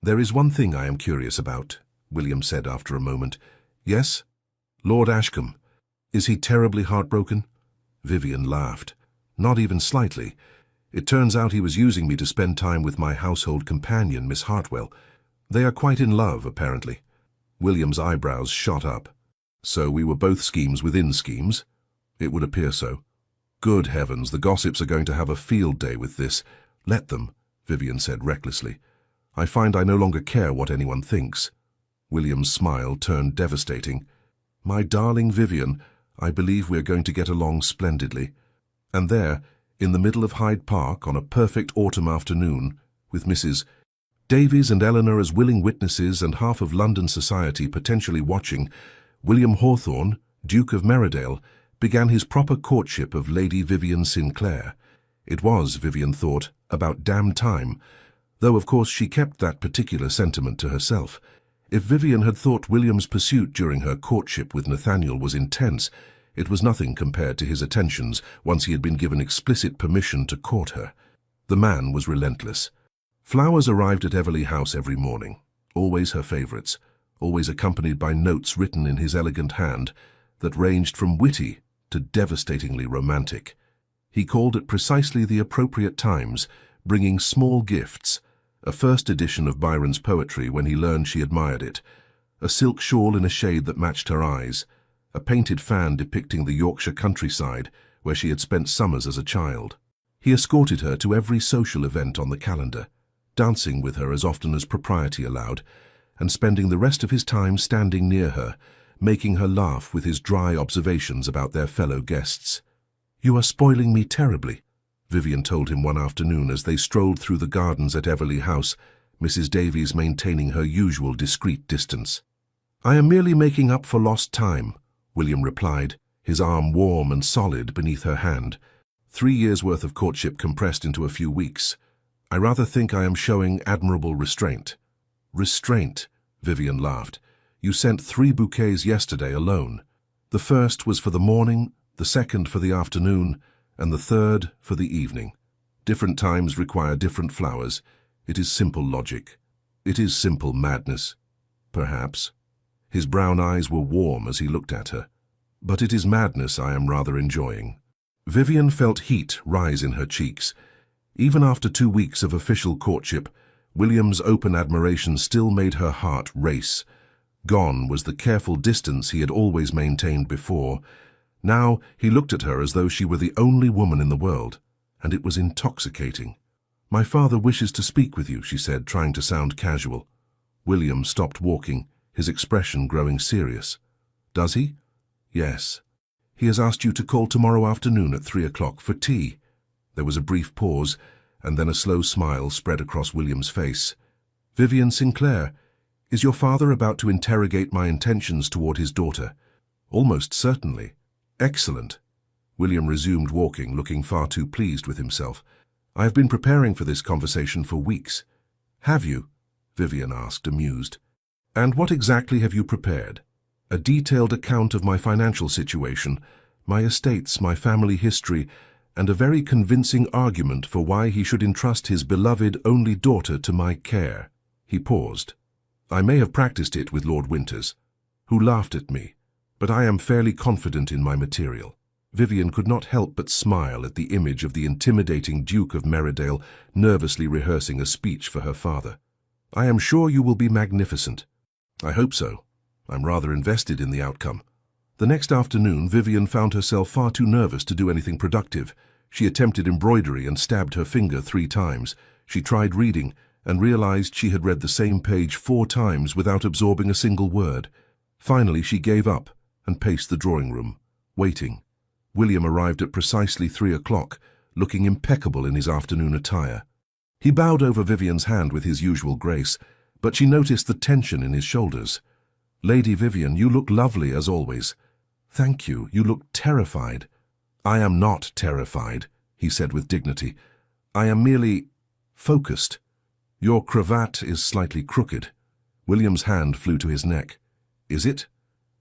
"There is one thing I am curious about," William said after a moment. "Yes? Lord Ashcombe. Is he terribly heartbroken?" Vivian laughed. "Not even slightly. It turns out he was using me to spend time with my household companion, Miss Hartwell. They are quite in love, apparently." William's eyebrows shot up. "So we were both schemes within schemes?" "It would appear so." "Good heavens, the gossips are going to have a field day with this." "Let them," Vivian said recklessly. "I find I no longer care what anyone thinks." William's smile turned devastating. "My darling Vivian, I believe we are going to get along splendidly." And there, in the middle of Hyde Park on a perfect autumn afternoon, with Mrs. Davies and Eleanor as willing witnesses and half of London society potentially watching, William Hawthorne, Duke of Meridale, began his proper courtship of Lady Vivian Sinclair. It was, Vivian thought, about damn time, though of course she kept that particular sentiment to herself. If Vivian had thought William's pursuit during her courtship with Nathaniel was intense, it was nothing compared to his attentions once he had been given explicit permission to court her. The man was relentless. Flowers arrived at Everley House every morning, always her favourites, always accompanied by notes written in his elegant hand that ranged from witty to devastatingly romantic. He called at precisely the appropriate times, bringing small gifts, a first edition of Byron's poetry when he learned she admired it, a silk shawl in a shade that matched her eyes, a painted fan depicting the Yorkshire countryside where she had spent summers as a child. He escorted her to every social event on the calendar, dancing with her as often as propriety allowed, and spending the rest of his time standing near her, making her laugh with his dry observations about their fellow guests. "You are spoiling me terribly," Vivian told him one afternoon as they strolled through the gardens at Everley House, Mrs. Davies maintaining her usual discreet distance. "I am merely making up for lost time," William replied, his arm warm and solid beneath her hand. 3 years' worth of courtship compressed into a few weeks. "I rather think I am showing admirable restraint." "Restraint," Vivian laughed. "You sent 3 bouquets yesterday alone. The first was for the morning, the second for the afternoon, and the third for the evening. Different times require different flowers. It is simple logic. It is simple madness. Perhaps." His brown eyes were warm as he looked at her. "But it is madness I am rather enjoying." Vivian felt heat rise in her cheeks. Even after 2 weeks of official courtship, William's open admiration still made her heart race. Gone was the careful distance he had always maintained before. Now he looked at her as though she were the only woman in the world, and it was intoxicating. "My father wishes to speak with you," she said, trying to sound casual. William stopped walking, his expression growing serious. "Does he?" "Yes. He has asked you to call tomorrow afternoon at 3 o'clock for tea." There was a brief pause, and then a slow smile spread across William's face. "Vivian Sinclair, is your father about to interrogate my intentions toward his daughter?" "Almost certainly." "Excellent." William resumed walking, looking far too pleased with himself. "I have been preparing for this conversation for weeks." "Have you?" Vivian asked, amused. "And what exactly have you prepared?" "A detailed account of my financial situation, my estates, my family history, and a very convincing argument for why he should entrust his beloved only daughter to my care." He paused. "I may have practiced it with Lord Winters, who laughed at me, but I am fairly confident in my material." Vivian could not help but smile at the image of the intimidating Duke of Meridale nervously rehearsing a speech for her father. "I am sure you will be magnificent." "I hope so. I'm rather invested in the outcome." The next afternoon, Vivian found herself far too nervous to do anything productive. She attempted embroidery and stabbed her finger 3 times. She tried reading and realized she had read the same page 4 times without absorbing a single word. Finally, she gave up and paced the drawing room, waiting. William arrived at precisely 3 o'clock, looking impeccable in his afternoon attire. He bowed over Vivian's hand with his usual grace, but she noticed the tension in his shoulders. "Lady Vivian, you look lovely as always." "Thank you, you look terrified." "I am not terrified," he said with dignity. "I am merely focused. Your cravat is slightly crooked." William's hand flew to his neck. "Is it?"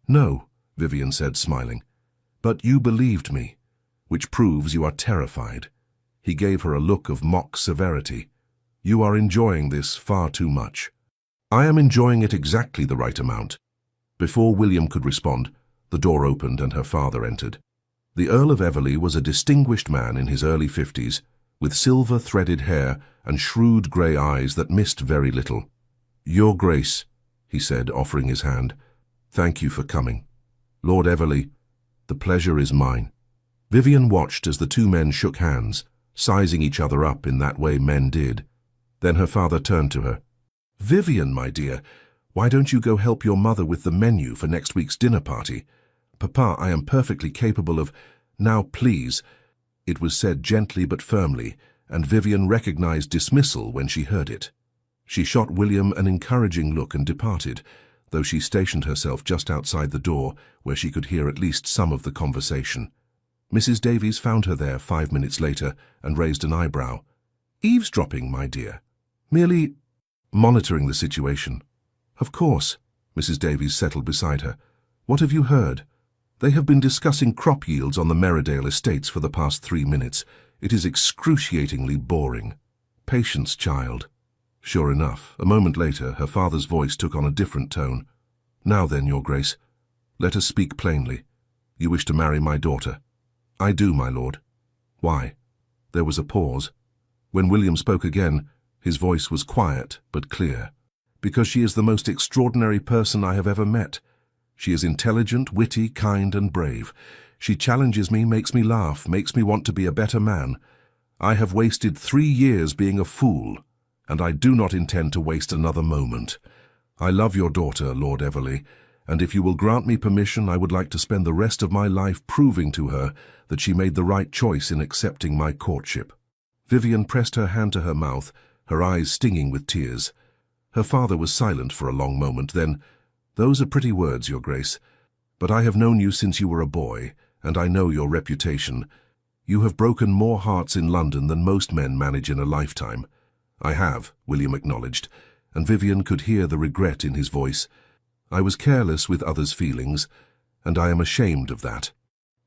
"No," Vivian said, smiling. "But you believed me, which proves you are terrified." He gave her a look of mock severity. "You are enjoying this far too much." "I am enjoying it exactly the right amount." Before William could respond, the door opened and her father entered. The Earl of Everley was a distinguished man in his early 50s, with silver-threaded hair and shrewd grey eyes that missed very little. "Your Grace," he said, offering his hand. "Thank you for coming." "Lord Everley, the pleasure is mine." Vivian watched as the two men shook hands, sizing each other up in that way men did. Then her father turned to her. "Vivian, my dear, why don't you go help your mother with the menu for next week's dinner party? Papa, I am perfectly capable of—" "Now, please." It was said gently but firmly, and Vivian recognized dismissal when she heard it. She shot William an encouraging look and departed, though she stationed herself just outside the door where she could hear at least some of the conversation. Mrs. Davies found her there 5 minutes later and raised an eyebrow. "Eavesdropping, my dear." "Merely monitoring the situation." "Of course." Mrs. Davies settled beside her. "What have you heard?" "They have been discussing crop yields on the Merridale estates for the past 3 minutes. It is excruciatingly boring." "Patience, child." Sure enough, a moment later, her father's voice took on a different tone. "Now then, Your Grace, let us speak plainly. You wish to marry my daughter?" "I do, my lord." "Why?" There was a pause. When William spoke again, his voice was quiet but clear. "Because she is the most extraordinary person I have ever met. She is intelligent, witty, kind, and brave. She challenges me, makes me laugh, makes me want to be a better man. I have wasted 3 years being a fool, and I do not intend to waste another moment. I love your daughter, Lord Everley, and if you will grant me permission, I would like to spend the rest of my life proving to her that she made the right choice in accepting my courtship." Vivian pressed her hand to her mouth, her eyes stinging with tears. Her father was silent for a long moment, then, "Those are pretty words, Your Grace, but I have known you since you were a boy, and I know your reputation. You have broken more hearts in London than most men manage in a lifetime." "I have," William acknowledged, and Vivian could hear the regret in his voice. "I was careless with others' feelings, and I am ashamed of that.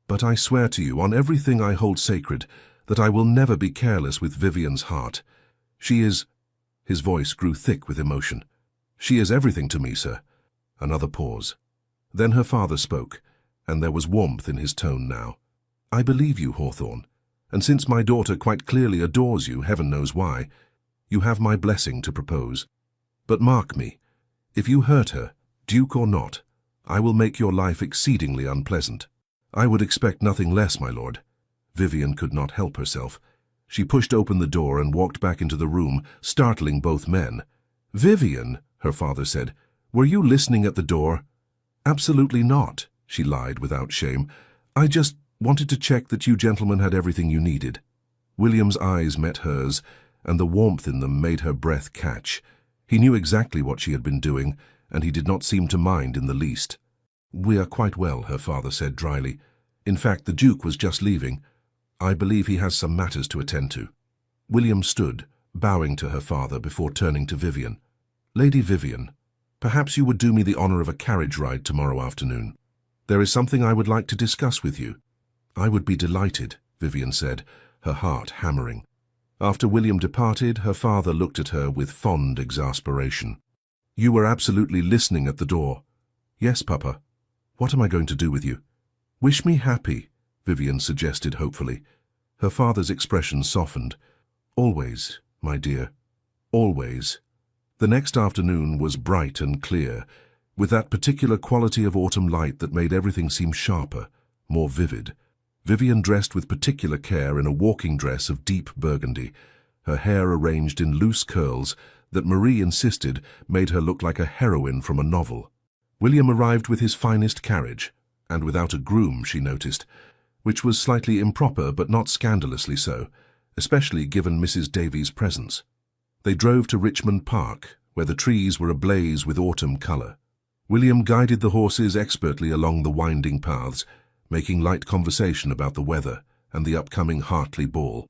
But I swear to you, on everything I hold sacred, that I will never be careless with Vivian's heart. She is—" His voice grew thick with emotion. "She is everything to me, sir." Another pause. Then her father spoke, and there was warmth in his tone now. "I believe you, Hawthorne, and since my daughter quite clearly adores you, heaven knows why, you have my blessing to propose. But mark me, if you hurt her, duke or not, I will make your life exceedingly unpleasant." "I would expect nothing less, my lord." Vivian could not help herself. She pushed open the door and walked back into the room, startling both men. "Vivian," her father said, "were you listening at the door?" "Absolutely not," she lied without shame. "I just wanted to check that you gentlemen had everything you needed." William's eyes met hers, and the warmth in them made her breath catch. He knew exactly what she had been doing, and he did not seem to mind in the least. "We are quite well," her father said dryly. "In fact, the Duke was just leaving. I believe he has some matters to attend to." William stood, bowing to her father before turning to Vivian. "Lady Vivian, perhaps you would do me the honor of a carriage ride tomorrow afternoon. There is something I would like to discuss with you." "I would be delighted," Vivian said, her heart hammering. After William departed, her father looked at her with fond exasperation. "You were absolutely listening at the door." "Yes, Papa. What am I going to do with you?" "Wish me happy," Vivian suggested hopefully. Her father's expression softened. "Always, my dear, always." The next afternoon was bright and clear, with that particular quality of autumn light that made everything seem sharper, more vivid. Vivian dressed with particular care in a walking dress of deep burgundy, her hair arranged in loose curls that Marie insisted made her look like a heroine from a novel. William arrived with his finest carriage, and without a groom, she noticed, which was slightly improper but not scandalously so, especially given Mrs. Davies' presence. They drove to Richmond Park, where the trees were ablaze with autumn colour. William guided the horses expertly along the winding paths, making light conversation about the weather and the upcoming Hartley ball.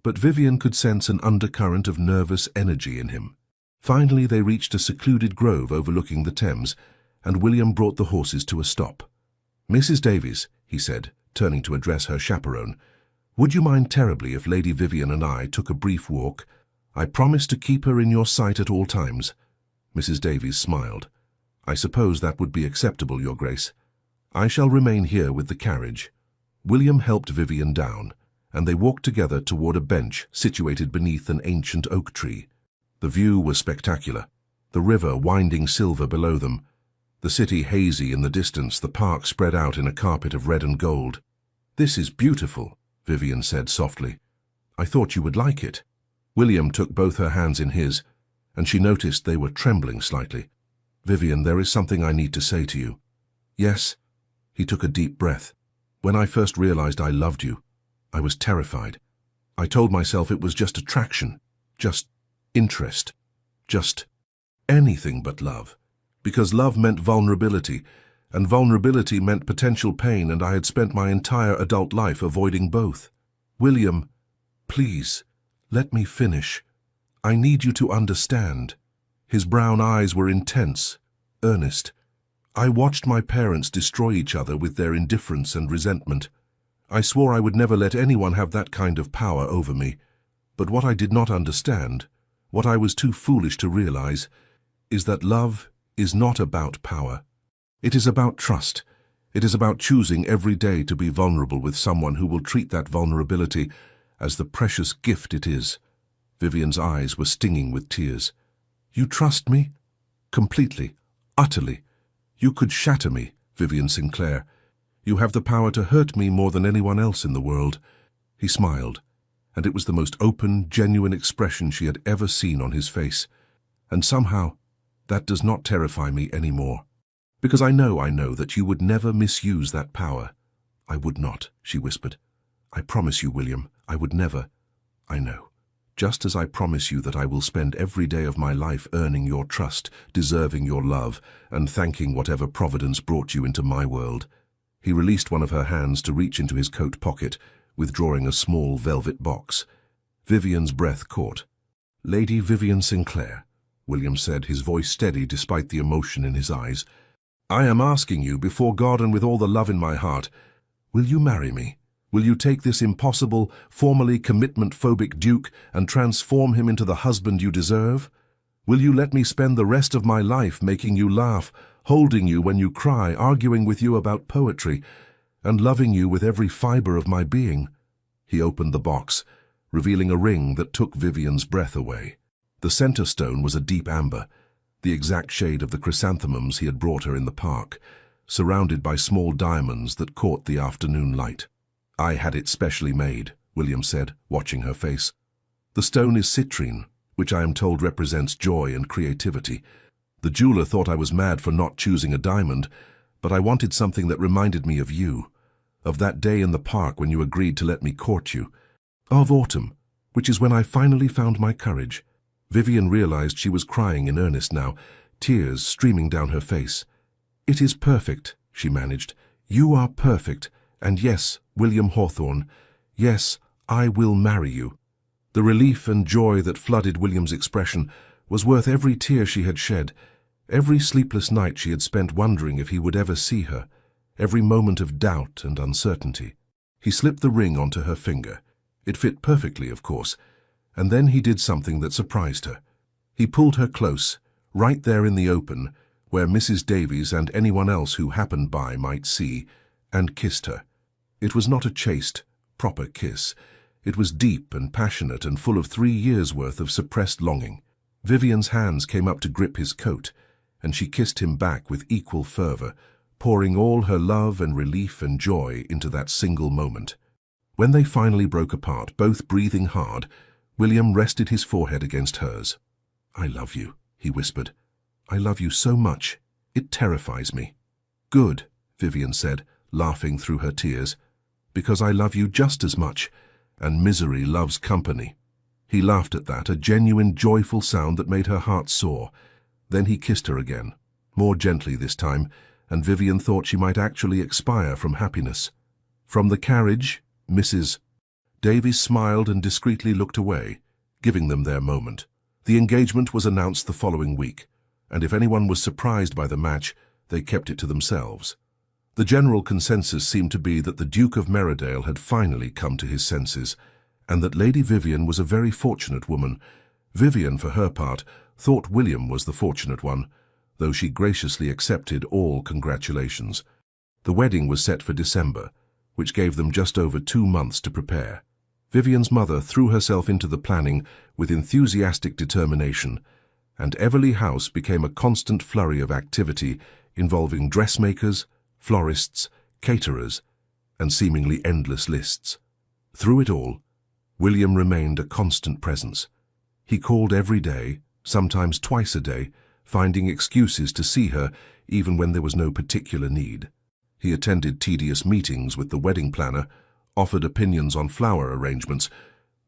But Vivian could sense an undercurrent of nervous energy in him. Finally, they reached a secluded grove overlooking the Thames, and William brought the horses to a stop. "Mrs. Davies," he said, turning to address her chaperone, "would you mind terribly if Lady Vivian and I took a brief walk? I promise to keep her in your sight at all times." Mrs. Davies smiled. "I suppose that would be acceptable, Your Grace. I shall remain here with the carriage." William helped Vivian down, and they walked together toward a bench situated beneath an ancient oak tree. The view was spectacular, the river winding silver below them, the city hazy in the distance, the park spread out in a carpet of red and gold. "This is beautiful," Vivian said softly. "I thought you would like it." William took both her hands in his, and she noticed they were trembling slightly. "Vivian, there is something I need to say to you." "Yes?" He took a deep breath. "When I first realized I loved you, I was terrified. I told myself it was just attraction, just interest, just anything but love. Because love meant vulnerability, and vulnerability meant potential pain, and I had spent my entire adult life avoiding both. William, please, let me finish. I need you to understand." His brown eyes were intense, earnest. "I watched my parents destroy each other with their indifference and resentment. I swore I would never let anyone have that kind of power over me. But what I did not understand, what I was too foolish to realize, is that love is not about power. It is about trust. It is about choosing every day to be vulnerable with someone who will treat that vulnerability as the precious gift it is." Vivian's eyes were stinging with tears. "You trust me? Completely, utterly. You could shatter me, Vivian Sinclair. You have the power to hurt me more than anyone else in the world." He smiled, and it was the most open, genuine expression she had ever seen on his face. "And somehow, that does not terrify me anymore. Because I know that you would never misuse that power." "I would not," she whispered. "I promise you, William, I would never. I know. Just as I promise you that I will spend every day of my life earning your trust, deserving your love, and thanking whatever providence brought you into my world." He released one of her hands to reach into his coat pocket, withdrawing a small velvet box. Vivian's breath caught. "Lady Vivian Sinclair," William said, his voice steady despite the emotion in his eyes, "I am asking you, before God and with all the love in my heart, will you marry me? Will you take this impossible, formally commitment-phobic duke and transform him into the husband you deserve? Will you let me spend the rest of my life making you laugh, holding you when you cry, arguing with you about poetry, and loving you with every fibre of my being?" He opened the box, revealing a ring that took Vivian's breath away. The center stone was a deep amber, the exact shade of the chrysanthemums he had brought her in the park, surrounded by small diamonds that caught the afternoon light. "I had it specially made," William said, watching her face. "The stone is citrine, which I am told represents joy and creativity. The jeweler thought I was mad for not choosing a diamond, but I wanted something that reminded me of you, of that day in the park when you agreed to let me court you, of autumn, which is when I finally found my courage." Vivian realized she was crying in earnest now, tears streaming down her face. "It is perfect," she managed. "You are perfect, and yes, William Hawthorne, yes, I will marry you." The relief and joy that flooded William's expression was worth every tear she had shed, every sleepless night she had spent wondering if he would ever see her, every moment of doubt and uncertainty. He slipped the ring onto her finger. It fit perfectly, of course, and then he did something that surprised her. He pulled her close, right there in the open, where Mrs. Davies and anyone else who happened by might see, and kissed her. It was not a chaste, proper kiss. It was deep and passionate and full of 3 years' worth of suppressed longing. Vivian's hands came up to grip his coat, and she kissed him back with equal fervor, pouring all her love and relief and joy into that single moment. When they finally broke apart, both breathing hard, William rested his forehead against hers. "I love you," he whispered. "I love you so much. It terrifies me." "Good," Vivian said, laughing through her tears, "because I love you just as much, and misery loves company." He laughed at that, a genuine, joyful sound that made her heart soar. Then he kissed her again, more gently this time, and Vivian thought she might actually expire from happiness. From the carriage, Mrs. Davies smiled and discreetly looked away, giving them their moment. The engagement was announced the following week, and if anyone was surprised by the match, they kept it to themselves. The general consensus seemed to be that the Duke of Meridale had finally come to his senses, and that Lady Vivian was a very fortunate woman. Vivian, for her part, thought William was the fortunate one, though she graciously accepted all congratulations. The wedding was set for December, which gave them just over 2 months to prepare. Vivian's mother threw herself into the planning with enthusiastic determination, and Everleigh House became a constant flurry of activity involving dressmakers, florists, caterers, and seemingly endless lists. Through it all, William remained a constant presence. He called every day, sometimes twice a day, finding excuses to see her even when there was no particular need. He attended tedious meetings with the wedding planner, offered opinions on flower arrangements,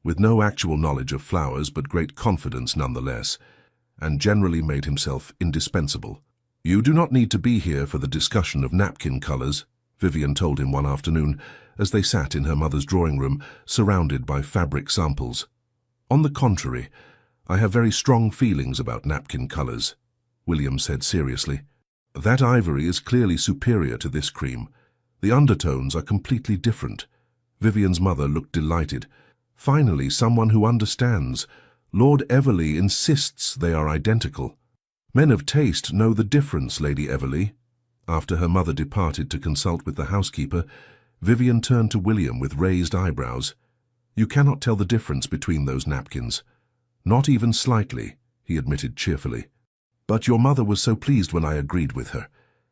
with no actual knowledge of flowers but great confidence nonetheless, and generally made himself indispensable. "You do not need to be here for the discussion of napkin colors," Vivian told him one afternoon as they sat in her mother's drawing room, surrounded by fabric samples. "On the contrary, I have very strong feelings about napkin colors," William said seriously. "That ivory is clearly superior to this cream. The undertones are completely different." Vivian's mother looked delighted. "Finally, someone who understands. Lord Everleigh insists they are identical." "Men of taste know the difference, Lady Everleigh." After her mother departed to consult with the housekeeper, Vivian turned to William with raised eyebrows. "You cannot tell the difference between those napkins." "Not even slightly," he admitted cheerfully. "But your mother was so pleased when I agreed with her,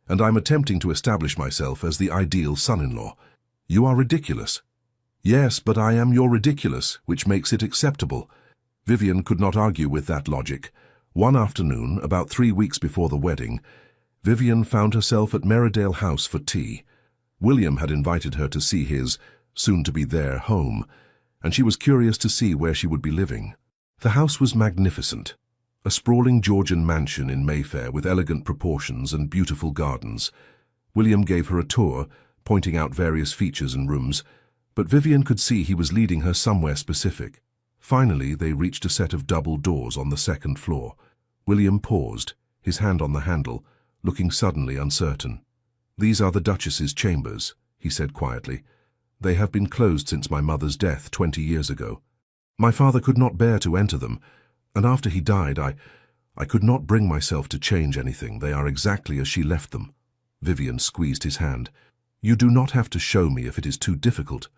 and I'm attempting to establish myself as the ideal son-in-law." "You are ridiculous." "Yes, but I am your ridiculous, which makes it acceptable." Vivian could not argue with that logic. One afternoon, about 3 weeks before the wedding, Vivian found herself at Meridale House for tea. William had invited her to see his, soon-to-be their, home, and she was curious to see where she would be living. The house was magnificent, a sprawling Georgian mansion in Mayfair with elegant proportions and beautiful gardens. William gave her a tour, pointing out various features and rooms, but Vivian could see he was leading her somewhere specific. Finally, they reached a set of double doors on the second floor. William paused, his hand on the handle, looking suddenly uncertain. "These are the Duchess's chambers," he said quietly. "They have been closed since my mother's death 20 years ago. My father could not bear to enter them, and after he died, I could not bring myself to change anything. They are exactly as she left them." Vivian squeezed his hand. "You do not have to show me if it is too difficult."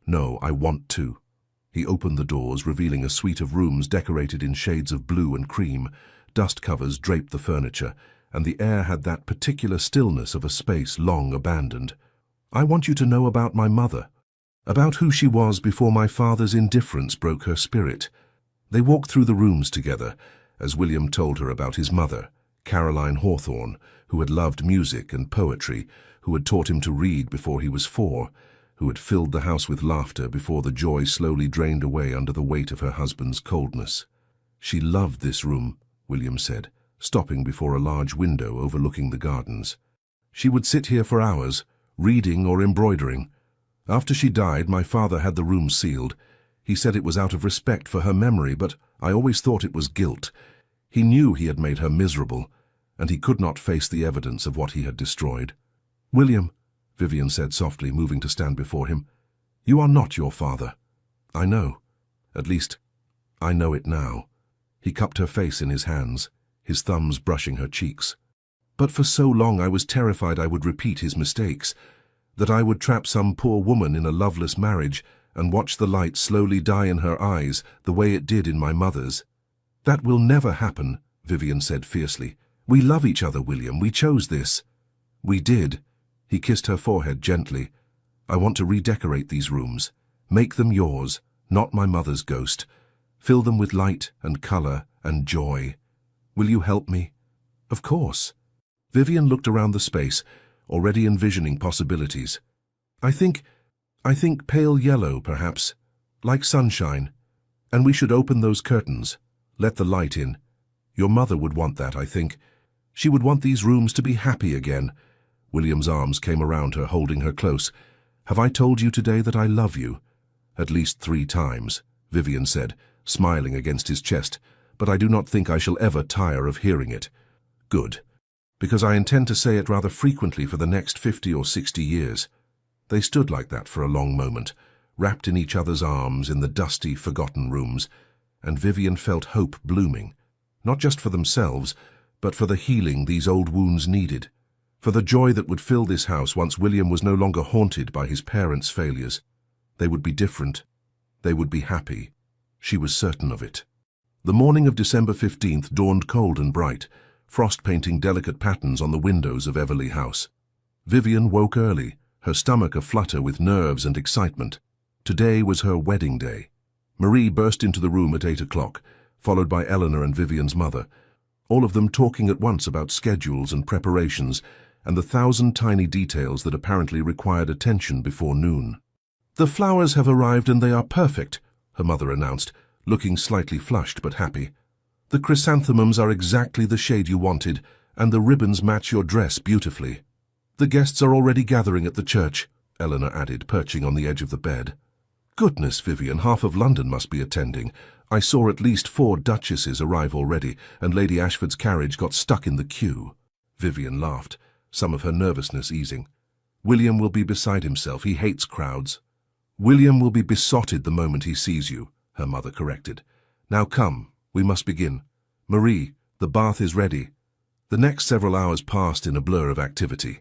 "No, I want to." He opened the doors, revealing a suite of rooms decorated in shades of blue and cream. Dust covers draped the furniture, and the air had that particular stillness of a space long abandoned. "I want you to know about my mother, about who she was before my father's indifference broke her spirit." They walked through the rooms together, as William told her about his mother, Caroline Hawthorne, who had loved music and poetry, who had taught him to read before he was 4, who had filled the house with laughter before the joy slowly drained away under the weight of her husband's coldness. "She loved this room," William said, stopping before a large window overlooking the gardens. "She would sit here for hours, reading or embroidering. After she died, my father had the room sealed. He said it was out of respect for her memory, but I always thought it was guilt. He knew he had made her miserable, and he could not face the evidence of what he had destroyed." "William," Vivian said softly, moving to stand before him, "you are not your father." "I know. At least, I know it now." He cupped her face in his hands, his thumbs brushing her cheeks. "But for so long I was terrified I would repeat his mistakes, that I would trap some poor woman in a loveless marriage and watch the light slowly die in her eyes the way it did in my mother's." "That will never happen," Vivian said fiercely. "We love each other, William. We chose this." "We did." He kissed her forehead gently. "I want to redecorate these rooms. Make them yours, not my mother's ghost. Fill them with light and color and joy. Will you help me?" "Of course." Vivian looked around the space, already envisioning possibilities. I think pale yellow, perhaps, like sunshine, And we should open those curtains. Let the light in. Your mother would want that, I think. She would want these rooms to be happy again. William's arms came around her, holding her close. Have I told you today that I love you? At least 3 times, Vivian said, smiling against his chest, but I do not think I shall ever tire of hearing it. Good, because I intend to say it rather frequently for the next 50 or 60 years. They stood like that for a long moment, wrapped in each other's arms in the dusty, forgotten rooms, and Vivian felt hope blooming, not just for themselves, but for the healing these old wounds needed, for the joy that would fill this house once William was no longer haunted by his parents' failures. They would be different. They would be happy. She was certain of it. The morning of December 15th dawned cold and bright, frost painting delicate patterns on the windows of Everleigh House. Vivian woke early, her stomach aflutter with nerves and excitement. Today was her wedding day. Marie burst into the room at 8 o'clock, followed by Eleanor and Vivian's mother, all of them talking at once about schedules and preparations and the 1,000 tiny details that apparently required attention before noon. The flowers have arrived and they are perfect, her mother announced, looking slightly flushed but happy. The chrysanthemums are exactly the shade you wanted, and the ribbons match your dress beautifully. The guests are already gathering at the church, Eleanor added, perching on the edge of the bed. Goodness, Vivian, half of London must be attending. I saw at least 4 duchesses arrive already, and Lady Ashford's carriage got stuck in the queue. Vivian laughed, some of her nervousness easing. William will be beside himself. He hates crowds. William will be besotted the moment he sees you, her mother corrected. Now come, we must begin. Marie, the bath is ready. The next several hours passed in a blur of activity.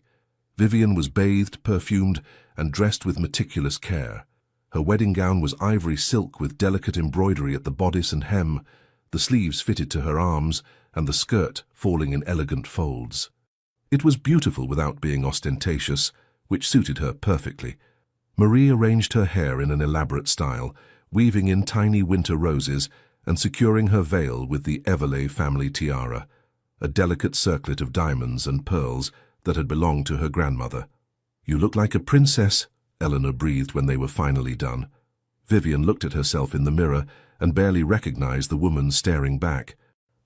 Vivian was bathed, perfumed, and dressed with meticulous care. Her wedding gown was ivory silk with delicate embroidery at the bodice and hem, the sleeves fitted to her arms, and the skirt falling in elegant folds. It was beautiful without being ostentatious, which suited her perfectly. Marie arranged her hair in an elaborate style, weaving in tiny winter roses and securing her veil with the Everleigh family tiara, a delicate circlet of diamonds and pearls that had belonged to her grandmother. You look like a princess, Eleanor breathed when they were finally done. Vivian looked at herself in the mirror and barely recognized the woman staring back.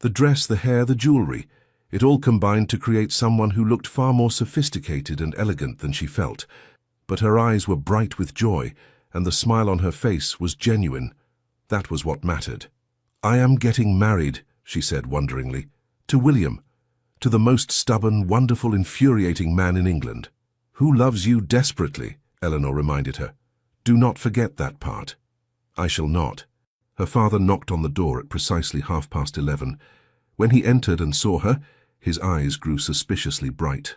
The dress, the hair, the jewelry, it all combined to create someone who looked far more sophisticated and elegant than she felt. But her eyes were bright with joy, and the smile on her face was genuine. That was what mattered. I am getting married, she said wonderingly, to William, to the most stubborn, wonderful, infuriating man in England. Who loves you desperately, Eleanor reminded her. Do not forget that part. I shall not. Her father knocked on the door at precisely 11:30. When he entered and saw her, his eyes grew suspiciously bright.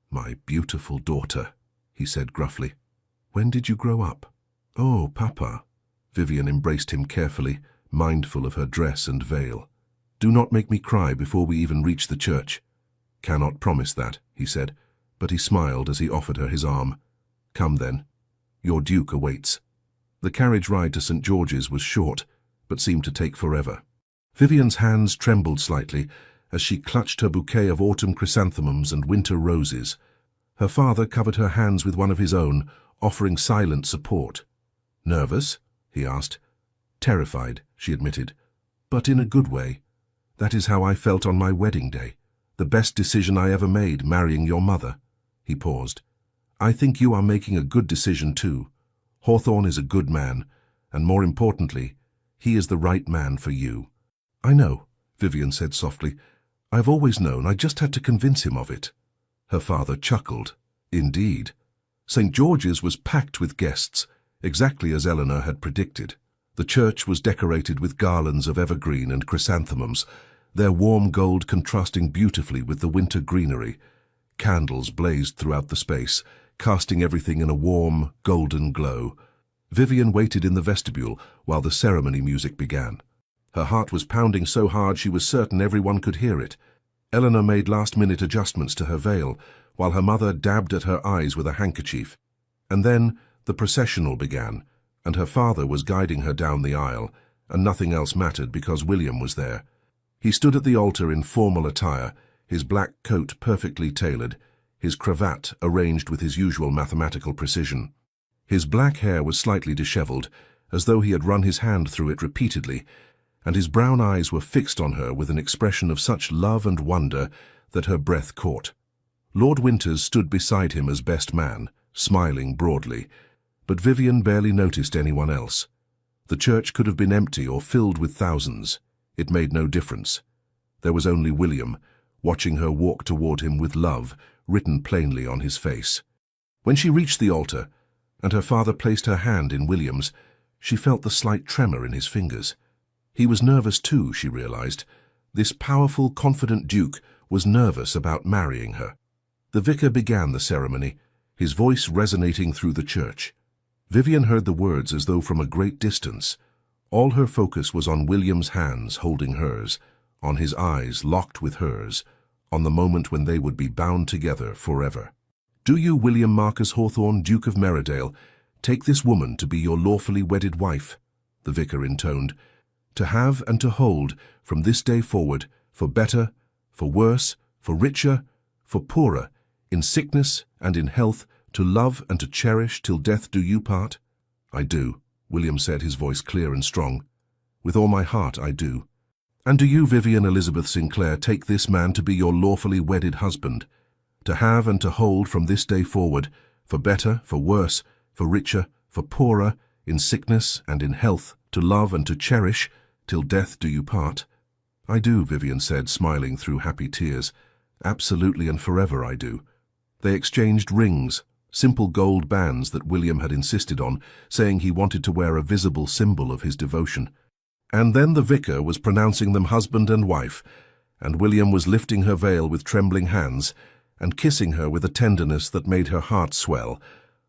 My beautiful daughter, he said gruffly. When did you grow up? Oh, Papa. Vivian embraced him carefully, mindful of her dress and veil. Do not make me cry before we even reach the church. Cannot promise that, he said, but he smiled as he offered her his arm. Come then. Your duke awaits. The carriage ride to St. George's was short, but seemed to take forever. Vivian's hands trembled slightly as she clutched her bouquet of autumn chrysanthemums and winter roses. Her father covered her hands with one of his own, offering silent support. Nervous? He asked. Terrified, she admitted, but in a good way. That is how I felt on my wedding day. The best decision I ever made, marrying your mother. He paused. I think you are making a good decision too. Hawthorne is a good man, and more importantly, he is the right man for you. I know, Vivian said softly. I've always known, I just had to convince him of it. Her father chuckled. Indeed. St. George's was packed with guests, exactly as Eleanor had predicted. The church was decorated with garlands of evergreen and chrysanthemums, their warm gold contrasting beautifully with the winter greenery. Candles blazed throughout the space, casting everything in a warm, golden glow. Vivian waited in the vestibule while the ceremony music began. Her heart was pounding so hard she was certain everyone could hear it. Eleanor made last-minute adjustments to her veil, while her mother dabbed at her eyes with a handkerchief. And then the processional began, and her father was guiding her down the aisle, and nothing else mattered because William was there. He stood at the altar in formal attire, his black coat perfectly tailored, his cravat arranged with his usual mathematical precision. His black hair was slightly disheveled, as though he had run his hand through it repeatedly, and his brown eyes were fixed on her with an expression of such love and wonder that her breath caught. Lord Winters stood beside him as best man, smiling broadly, but Vivian barely noticed anyone else. The church could have been empty or filled with thousands. It made no difference. There was only William, watching her walk toward him with love written plainly on his face. When she reached the altar, and her father placed her hand in William's, she felt the slight tremor in his fingers. He was nervous too, she realized. This powerful, confident duke was nervous about marrying her. The vicar began the ceremony, his voice resonating through the church. Vivian heard the words as though from a great distance. All her focus was on William's hands holding hers, on his eyes locked with hers, on the moment when they would be bound together forever. Do you, William Marcus Hawthorne, Duke of Merridale, take this woman to be your lawfully wedded wife? The vicar intoned. To have and to hold, from this day forward, for better, for worse, for richer, for poorer, in sickness and in health, to love and to cherish till death do you part? I do, William said, his voice clear and strong. With all my heart I do. And do you, Vivian Elizabeth Sinclair, take this man to be your lawfully wedded husband? To have and to hold from this day forward, for better, for worse, for richer, for poorer, in sickness and in health, to love and to cherish, till death do you part? I do, Vivian said, smiling through happy tears. Absolutely and forever I do. They exchanged rings, simple gold bands that William had insisted on, saying he wanted to wear a visible symbol of his devotion. And then the vicar was pronouncing them husband and wife, and William was lifting her veil with trembling hands and kissing her with a tenderness that made her heart swell.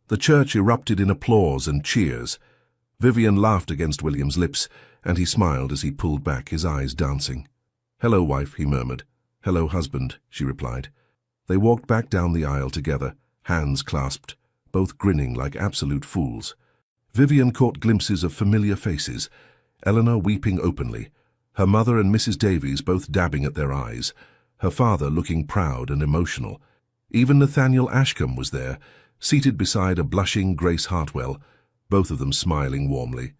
The church erupted in applause and cheers. Vivian laughed against William's lips, and he smiled as he pulled back, his eyes dancing. "Hello, wife," he murmured. "Hello, husband," she replied. They walked back down the aisle together, hands clasped, both grinning like absolute fools. Vivian caught glimpses of familiar faces, Eleanor weeping openly, her mother and Mrs. Davies both dabbing at their eyes, her father looking proud and emotional. Even Nathaniel Ashcombe was there, seated beside a blushing Grace Hartwell, both of them smiling warmly.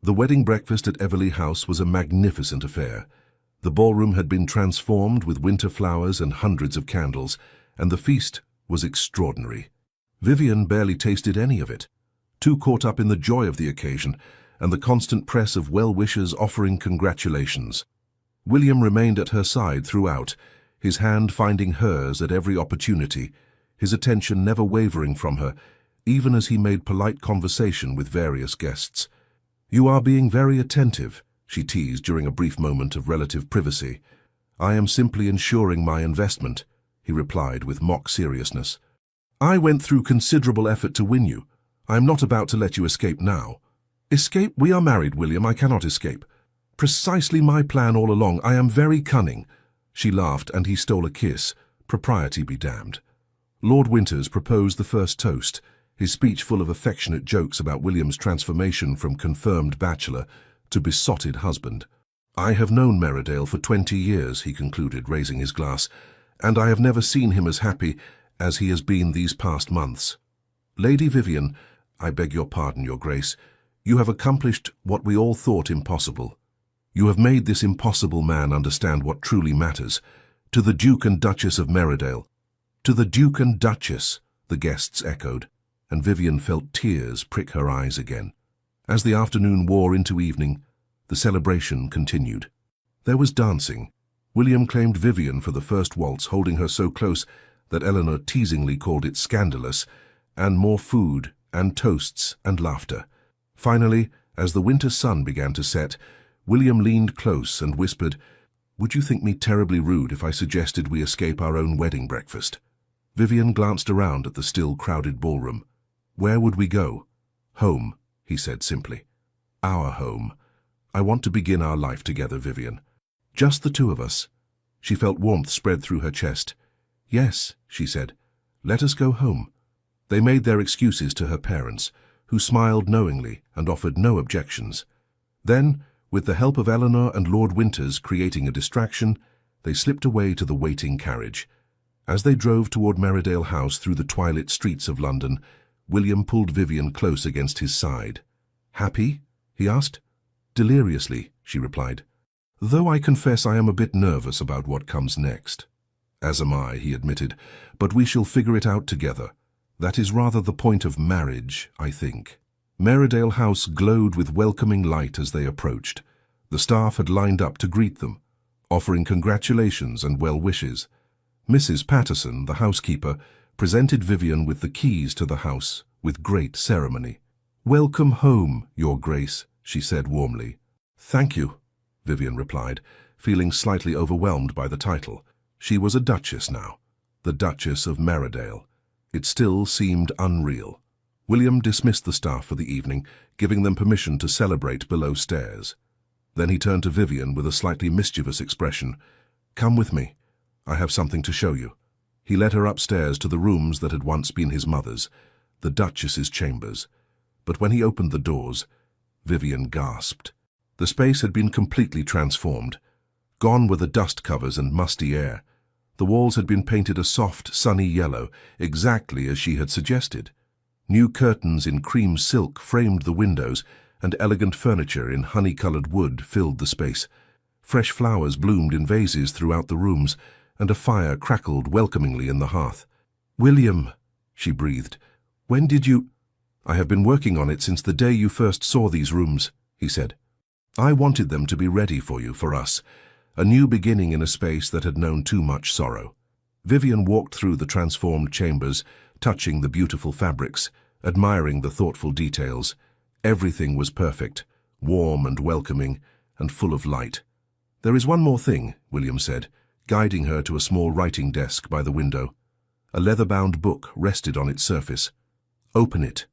The wedding breakfast at Everleigh House was a magnificent affair. The ballroom had been transformed with winter flowers and hundreds of candles, and the feast was extraordinary. Vivian barely tasted any of it, too caught up in the joy of the occasion and the constant press of well-wishers offering congratulations. William remained at her side throughout, his hand finding hers at every opportunity, his attention never wavering from her, even as he made polite conversation with various guests. "You are being very attentive," she teased during a brief moment of relative privacy. "I am simply ensuring my investment," he replied with mock seriousness. "I went through considerable effort to win you. I am not about to let you escape now." "Escape? We are married, William. I cannot escape. Precisely my plan all along. I am very cunning." She laughed, and he stole a kiss. Propriety be damned. Lord Winters proposed the first toast, his speech full of affectionate jokes about William's transformation from confirmed bachelor to besotted husband. "I have known Merridale for 20 years, he concluded, raising his glass, "and I have never seen him as happy as he has been these past months. Lady Vivian, I beg your pardon, Your Grace, you have accomplished what we all thought impossible. You have made this impossible man understand what truly matters. To the Duke and Duchess of Merridale." "To the Duke and Duchess," the guests echoed, and Vivian felt tears prick her eyes again. As the afternoon wore into evening, the celebration continued. There was dancing. William claimed Vivian for the first waltz, holding her so close that Eleanor teasingly called it scandalous, and more food and toasts and laughter. Finally, as the winter sun began to set, William leaned close and whispered, "Would you think me terribly rude if I suggested we escape our own wedding breakfast?" Vivian glanced around at the still crowded ballroom. "Where would we go?" "Home," he said simply. "Our home. I want to begin our life together, Vivian. Just the two of us." She felt warmth spread through her chest. "Yes," she said. "Let us go home." They made their excuses to her parents, who smiled knowingly and offered no objections. Then, with the help of Eleanor and Lord Winters creating a distraction, they slipped away to the waiting carriage. As they drove toward Merridale House through the twilit streets of London, William pulled Vivian close against his side. "Happy?" he asked. Deliriously, she replied. Though I confess I am a bit nervous about what comes next. As am I, he admitted, but we shall figure it out together. That is rather the point of marriage, I think. Merridale House glowed with welcoming light as they approached. The staff had lined up to greet them, offering congratulations and well wishes. Mrs. Patterson, the housekeeper, presented Vivian with the keys to the house with great ceremony. Welcome home, Your Grace, she said warmly. Thank you, Vivian replied, feeling slightly overwhelmed by the title. She was a duchess now, the Duchess of Merridale. It still seemed unreal. William dismissed the staff for the evening, giving them permission to celebrate below stairs. Then he turned to Vivian with a slightly mischievous expression. Come with me. I have something to show you. He led her upstairs to the rooms that had once been his mother's, the Duchess's chambers. But when he opened the doors, Vivian gasped. The space had been completely transformed. Gone were the dust covers and musty air. The walls had been painted a soft, sunny yellow, exactly as she had suggested. New curtains in cream silk framed the windows, and elegant furniture in honey-colored wood filled the space. Fresh flowers bloomed in vases throughout the rooms, and a fire crackled welcomingly in the hearth. William, she breathed, when did you— I have been working on it since the day you first saw these rooms, he said. I wanted them to be ready for you, for us, a new beginning in a space that had known too much sorrow. Vivian walked through the transformed chambers, touching the beautiful fabrics, admiring the thoughtful details. Everything was perfect, warm and welcoming, and full of light. There is one more thing, William said, guiding her to a small writing desk by the window. A leather-bound book rested on its surface. Open it.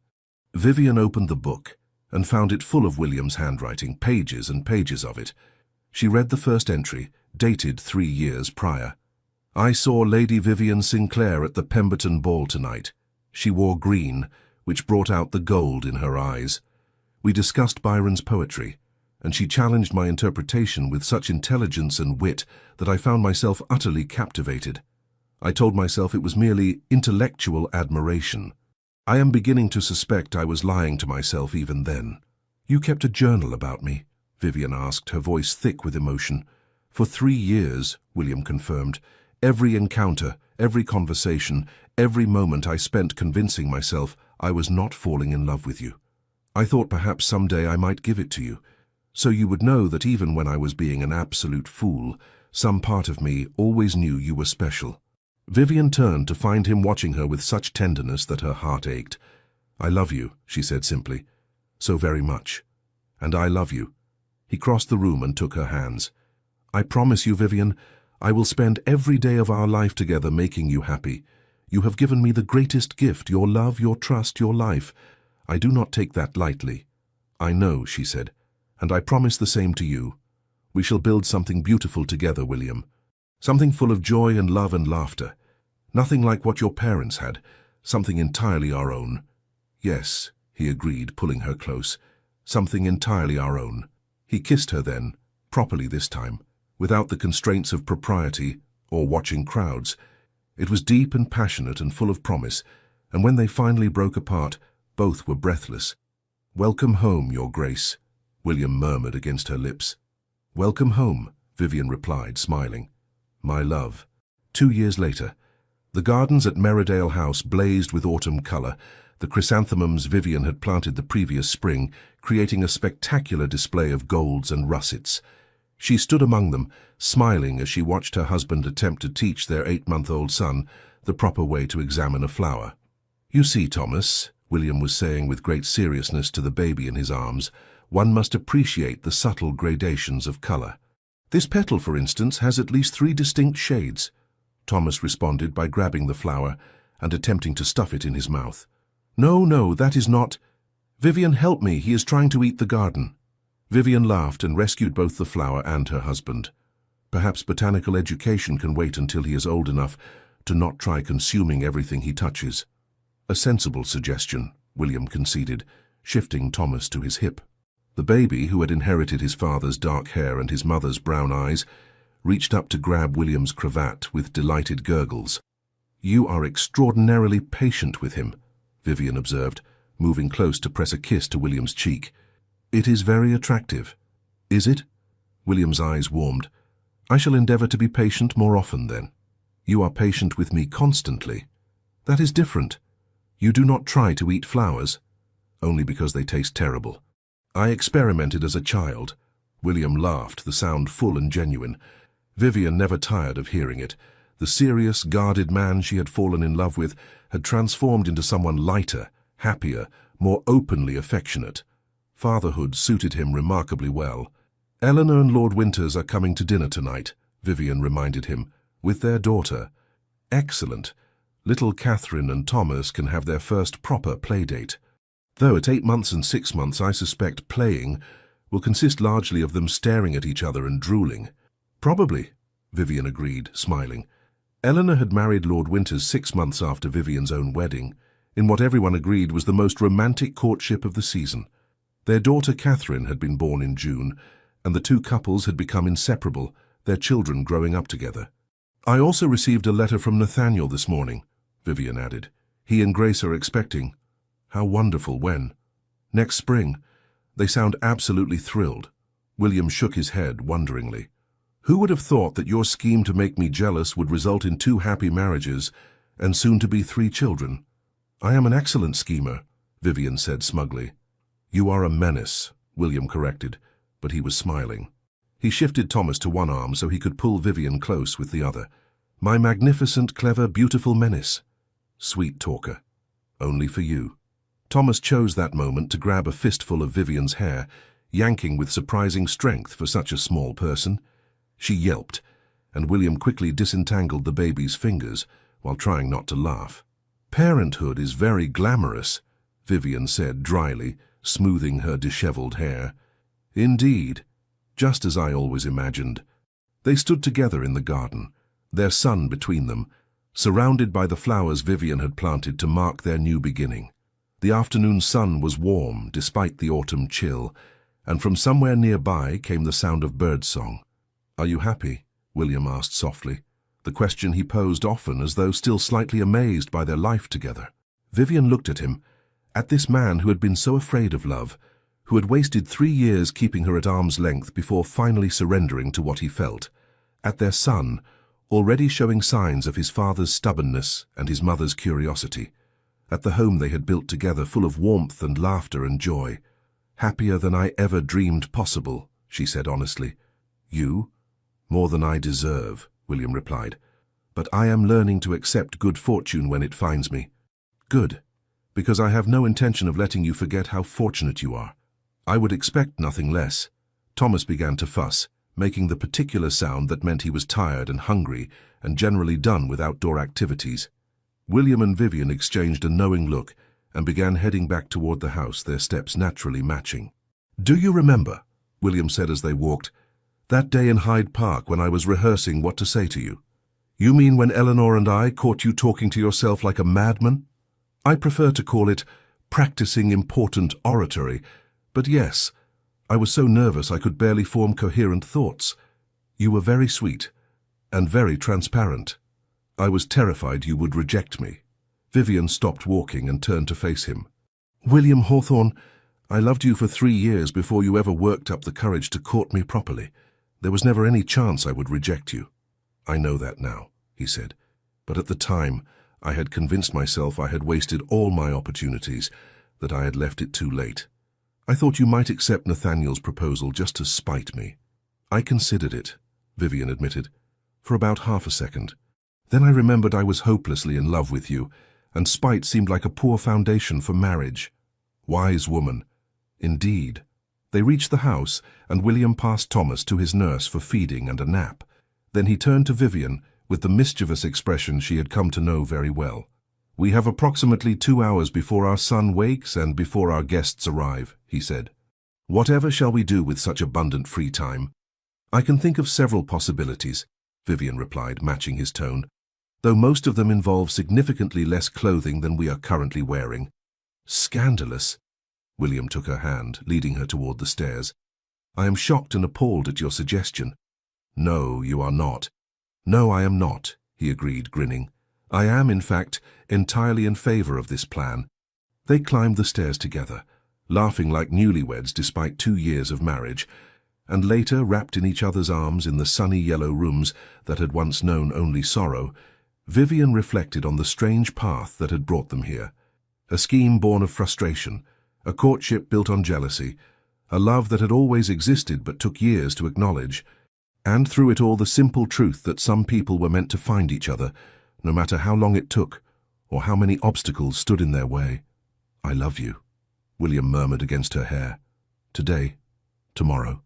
Vivian opened the book and found it full of William's handwriting, pages and pages of it. She read the first entry, dated 3 years prior. I saw Lady Vivian Sinclair at the Pemberton Ball tonight. She wore green, which brought out the gold in her eyes. We discussed Byron's poetry, and she challenged my interpretation with such intelligence and wit that I found myself utterly captivated. I told myself it was merely intellectual admiration. I am beginning to suspect I was lying to myself even then. You kept a journal about me, Vivian asked, her voice thick with emotion. For 3 years, William confirmed. Every encounter, every conversation, every moment I spent convincing myself I was not falling in love with you. I thought perhaps someday I might give it to you, so you would know that even when I was being an absolute fool, some part of me always knew you were special. Vivian turned to find him watching her with such tenderness that her heart ached. I love you, she said simply. So very much. And I love you. He crossed the room and took her hands. I promise you, Vivian, I will spend every day of our life together making you happy. You have given me the greatest gift, your love, your trust, your life. I do not take that lightly. I know, she said, and I promise the same to you. We shall build something beautiful together, William. Something full of joy and love and laughter. Nothing like what your parents had, something entirely our own. Yes, he agreed, pulling her close. Something entirely our own. He kissed her then, properly this time, without the constraints of propriety or watching crowds. It was deep and passionate and full of promise, and when they finally broke apart, both were breathless. Welcome home, Your Grace, William murmured against her lips. Welcome home, Vivian replied, smiling. My love. 2 years later, the gardens at Merridale House blazed with autumn colour. The chrysanthemums Vivian had planted the previous spring, creating a spectacular display of golds and russets. She stood among them, smiling as she watched her husband attempt to teach their 8-month-old son the proper way to examine a flower. You see, Thomas, William was saying with great seriousness to the baby in his arms, one must appreciate the subtle gradations of colour. This petal, for instance, has at least 3 distinct shades. Thomas responded by grabbing the flower and attempting to stuff it in his mouth. No, that is not— Vivian, help me, he is trying to eat the garden. Vivian laughed and rescued both the flower and her husband. Perhaps botanical education can wait until he is old enough to not try consuming everything he touches. A sensible suggestion, William conceded, shifting Thomas to his hip. The baby, who had inherited his father's dark hair and his mother's brown eyes, reached up to grab William's cravat with delighted gurgles. You are extraordinarily patient with him, Vivian observed, moving close to press a kiss to William's cheek. It is very attractive. Is it? William's eyes warmed. I shall endeavour to be patient more often then. You are patient with me constantly. That is different. You do not try to eat flowers, only because they taste terrible. I experimented as a child. William laughed, the sound full and genuine. Vivian never tired of hearing it. The serious, guarded man she had fallen in love with had transformed into someone lighter, happier, more openly affectionate. Fatherhood suited him remarkably well. Eleanor and Lord Winters are coming to dinner tonight, Vivian reminded him, with their daughter. Excellent. Little Catherine and Thomas can have their first proper playdate. Though at 8 months and 6 months I suspect playing will consist largely of them staring at each other and drooling. Probably, Vivian agreed, smiling. Eleanor had married Lord Winters 6 months after Vivian's own wedding, in what everyone agreed was the most romantic courtship of the season. Their daughter Catherine had been born in June, and the two couples had become inseparable, their children growing up together. I also received a letter from Nathaniel this morning, Vivian added. He and Grace are expecting. How wonderful. When? Next spring. They sound absolutely thrilled. William shook his head wonderingly. Who would have thought that your scheme to make me jealous would result in 2 happy marriages and soon to be 3 children? I am an excellent schemer, Vivian said smugly. You are a menace, William corrected, but he was smiling. He shifted Thomas to one arm so he could pull Vivian close with the other. My magnificent, clever, beautiful menace. Sweet talker. Only for you. Thomas chose that moment to grab a fistful of Vivian's hair, yanking with surprising strength for such a small person. She yelped, and William quickly disentangled the baby's fingers while trying not to laugh. Parenthood is very glamorous, Vivian said dryly, smoothing her disheveled hair. Indeed, just as I always imagined. They stood together in the garden, their son between them, surrounded by the flowers Vivian had planted to mark their new beginning. The afternoon sun was warm despite the autumn chill, and from somewhere nearby came the sound of birdsong. Are you happy? William asked softly, the question he posed often as though still slightly amazed by their life together. Vivian looked at him, at this man who had been so afraid of love, who had wasted 3 years keeping her at arm's length before finally surrendering to what he felt, at their son, already showing signs of his father's stubbornness and his mother's curiosity, at the home they had built together full of warmth and laughter and joy. Happier than I ever dreamed possible, she said honestly. You? More than I deserve, William replied. But I am learning to accept good fortune when it finds me. Good, because I have no intention of letting you forget how fortunate you are. I would expect nothing less. Thomas began to fuss, making the particular sound that meant he was tired and hungry and generally done with outdoor activities. William and Vivian exchanged a knowing look and began heading back toward the house, their steps naturally matching. Do you remember, William said as they walked, that day in Hyde Park when I was rehearsing what to say to you? You mean when Eleanor and I caught you talking to yourself like a madman? I prefer to call it practicing important oratory, but yes, I was so nervous I could barely form coherent thoughts. You were very sweet and very transparent. I was terrified you would reject me. Vivian stopped walking and turned to face him. William Hawthorne, I loved you for 3 years before you ever worked up the courage to court me properly. There was never any chance I would reject you. I know that now, he said, but at the time I had convinced myself I had wasted all my opportunities, that I had left it too late. I thought you might accept Nathaniel's proposal just to spite me. I considered it, Vivian admitted, for about half a second. Then I remembered I was hopelessly in love with you, and spite seemed like a poor foundation for marriage. Wise woman. Indeed. They reached the house, and William passed Thomas to his nurse for feeding and a nap. Then he turned to Vivian with the mischievous expression she had come to know very well. We have approximately 2 hours before our son wakes and before our guests arrive, he said. Whatever shall we do with such abundant free time? I can think of several possibilities, Vivian replied, matching his tone, though most of them involve significantly less clothing than we are currently wearing. Scandalous. William took her hand, leading her toward the stairs. I am shocked and appalled at your suggestion. No, you are not. No, I am not, he agreed, grinning. I am, in fact, entirely in favor of this plan. They climbed the stairs together, laughing like newlyweds despite 2 years of marriage, and later, wrapped in each other's arms in the sunny yellow rooms that had once known only sorrow, Vivian reflected on the strange path that had brought them here. A scheme born of frustration, a courtship built on jealousy, a love that had always existed but took years to acknowledge, and through it all the simple truth that some people were meant to find each other, no matter how long it took or how many obstacles stood in their way. "I love you," William murmured against her hair. "Today, tomorrow,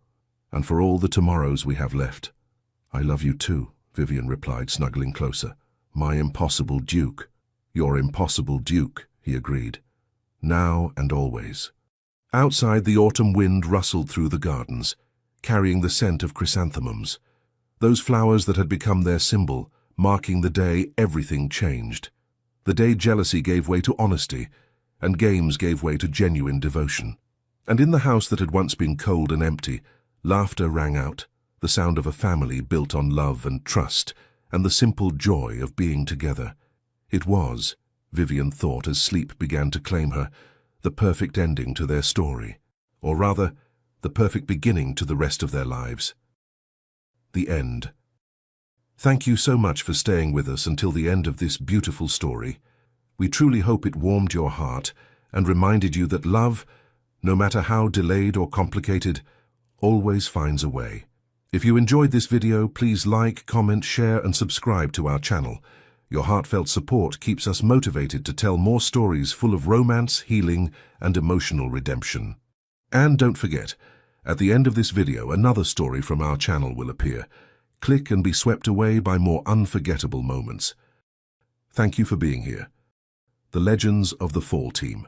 and for all the tomorrows we have left." "I love you too," Vivian replied, snuggling closer. "My impossible duke." "Your impossible duke," he agreed. "Now and always." Outside, the autumn wind rustled through the gardens, carrying the scent of chrysanthemums, those flowers that had become their symbol, marking the day everything changed. The day jealousy gave way to honesty, and games gave way to genuine devotion. And in the house that had once been cold and empty, laughter rang out, the sound of a family built on love and trust, and the simple joy of being together. It was, Vivian thought as sleep began to claim her, the perfect ending to their story, or rather, the perfect beginning to the rest of their lives. The end. Thank you so much for staying with us until the end of this beautiful story. We truly hope it warmed your heart and reminded you that love, no matter how delayed or complicated, always finds a way. If you enjoyed this video, please like, comment, share, and subscribe to our channel. Your heartfelt support keeps us motivated to tell more stories full of romance, healing, and emotional redemption. And don't forget, at the end of this video, another story from our channel will appear. Click and be swept away by more unforgettable moments. Thank you for being here. The Legends of the Fall Team.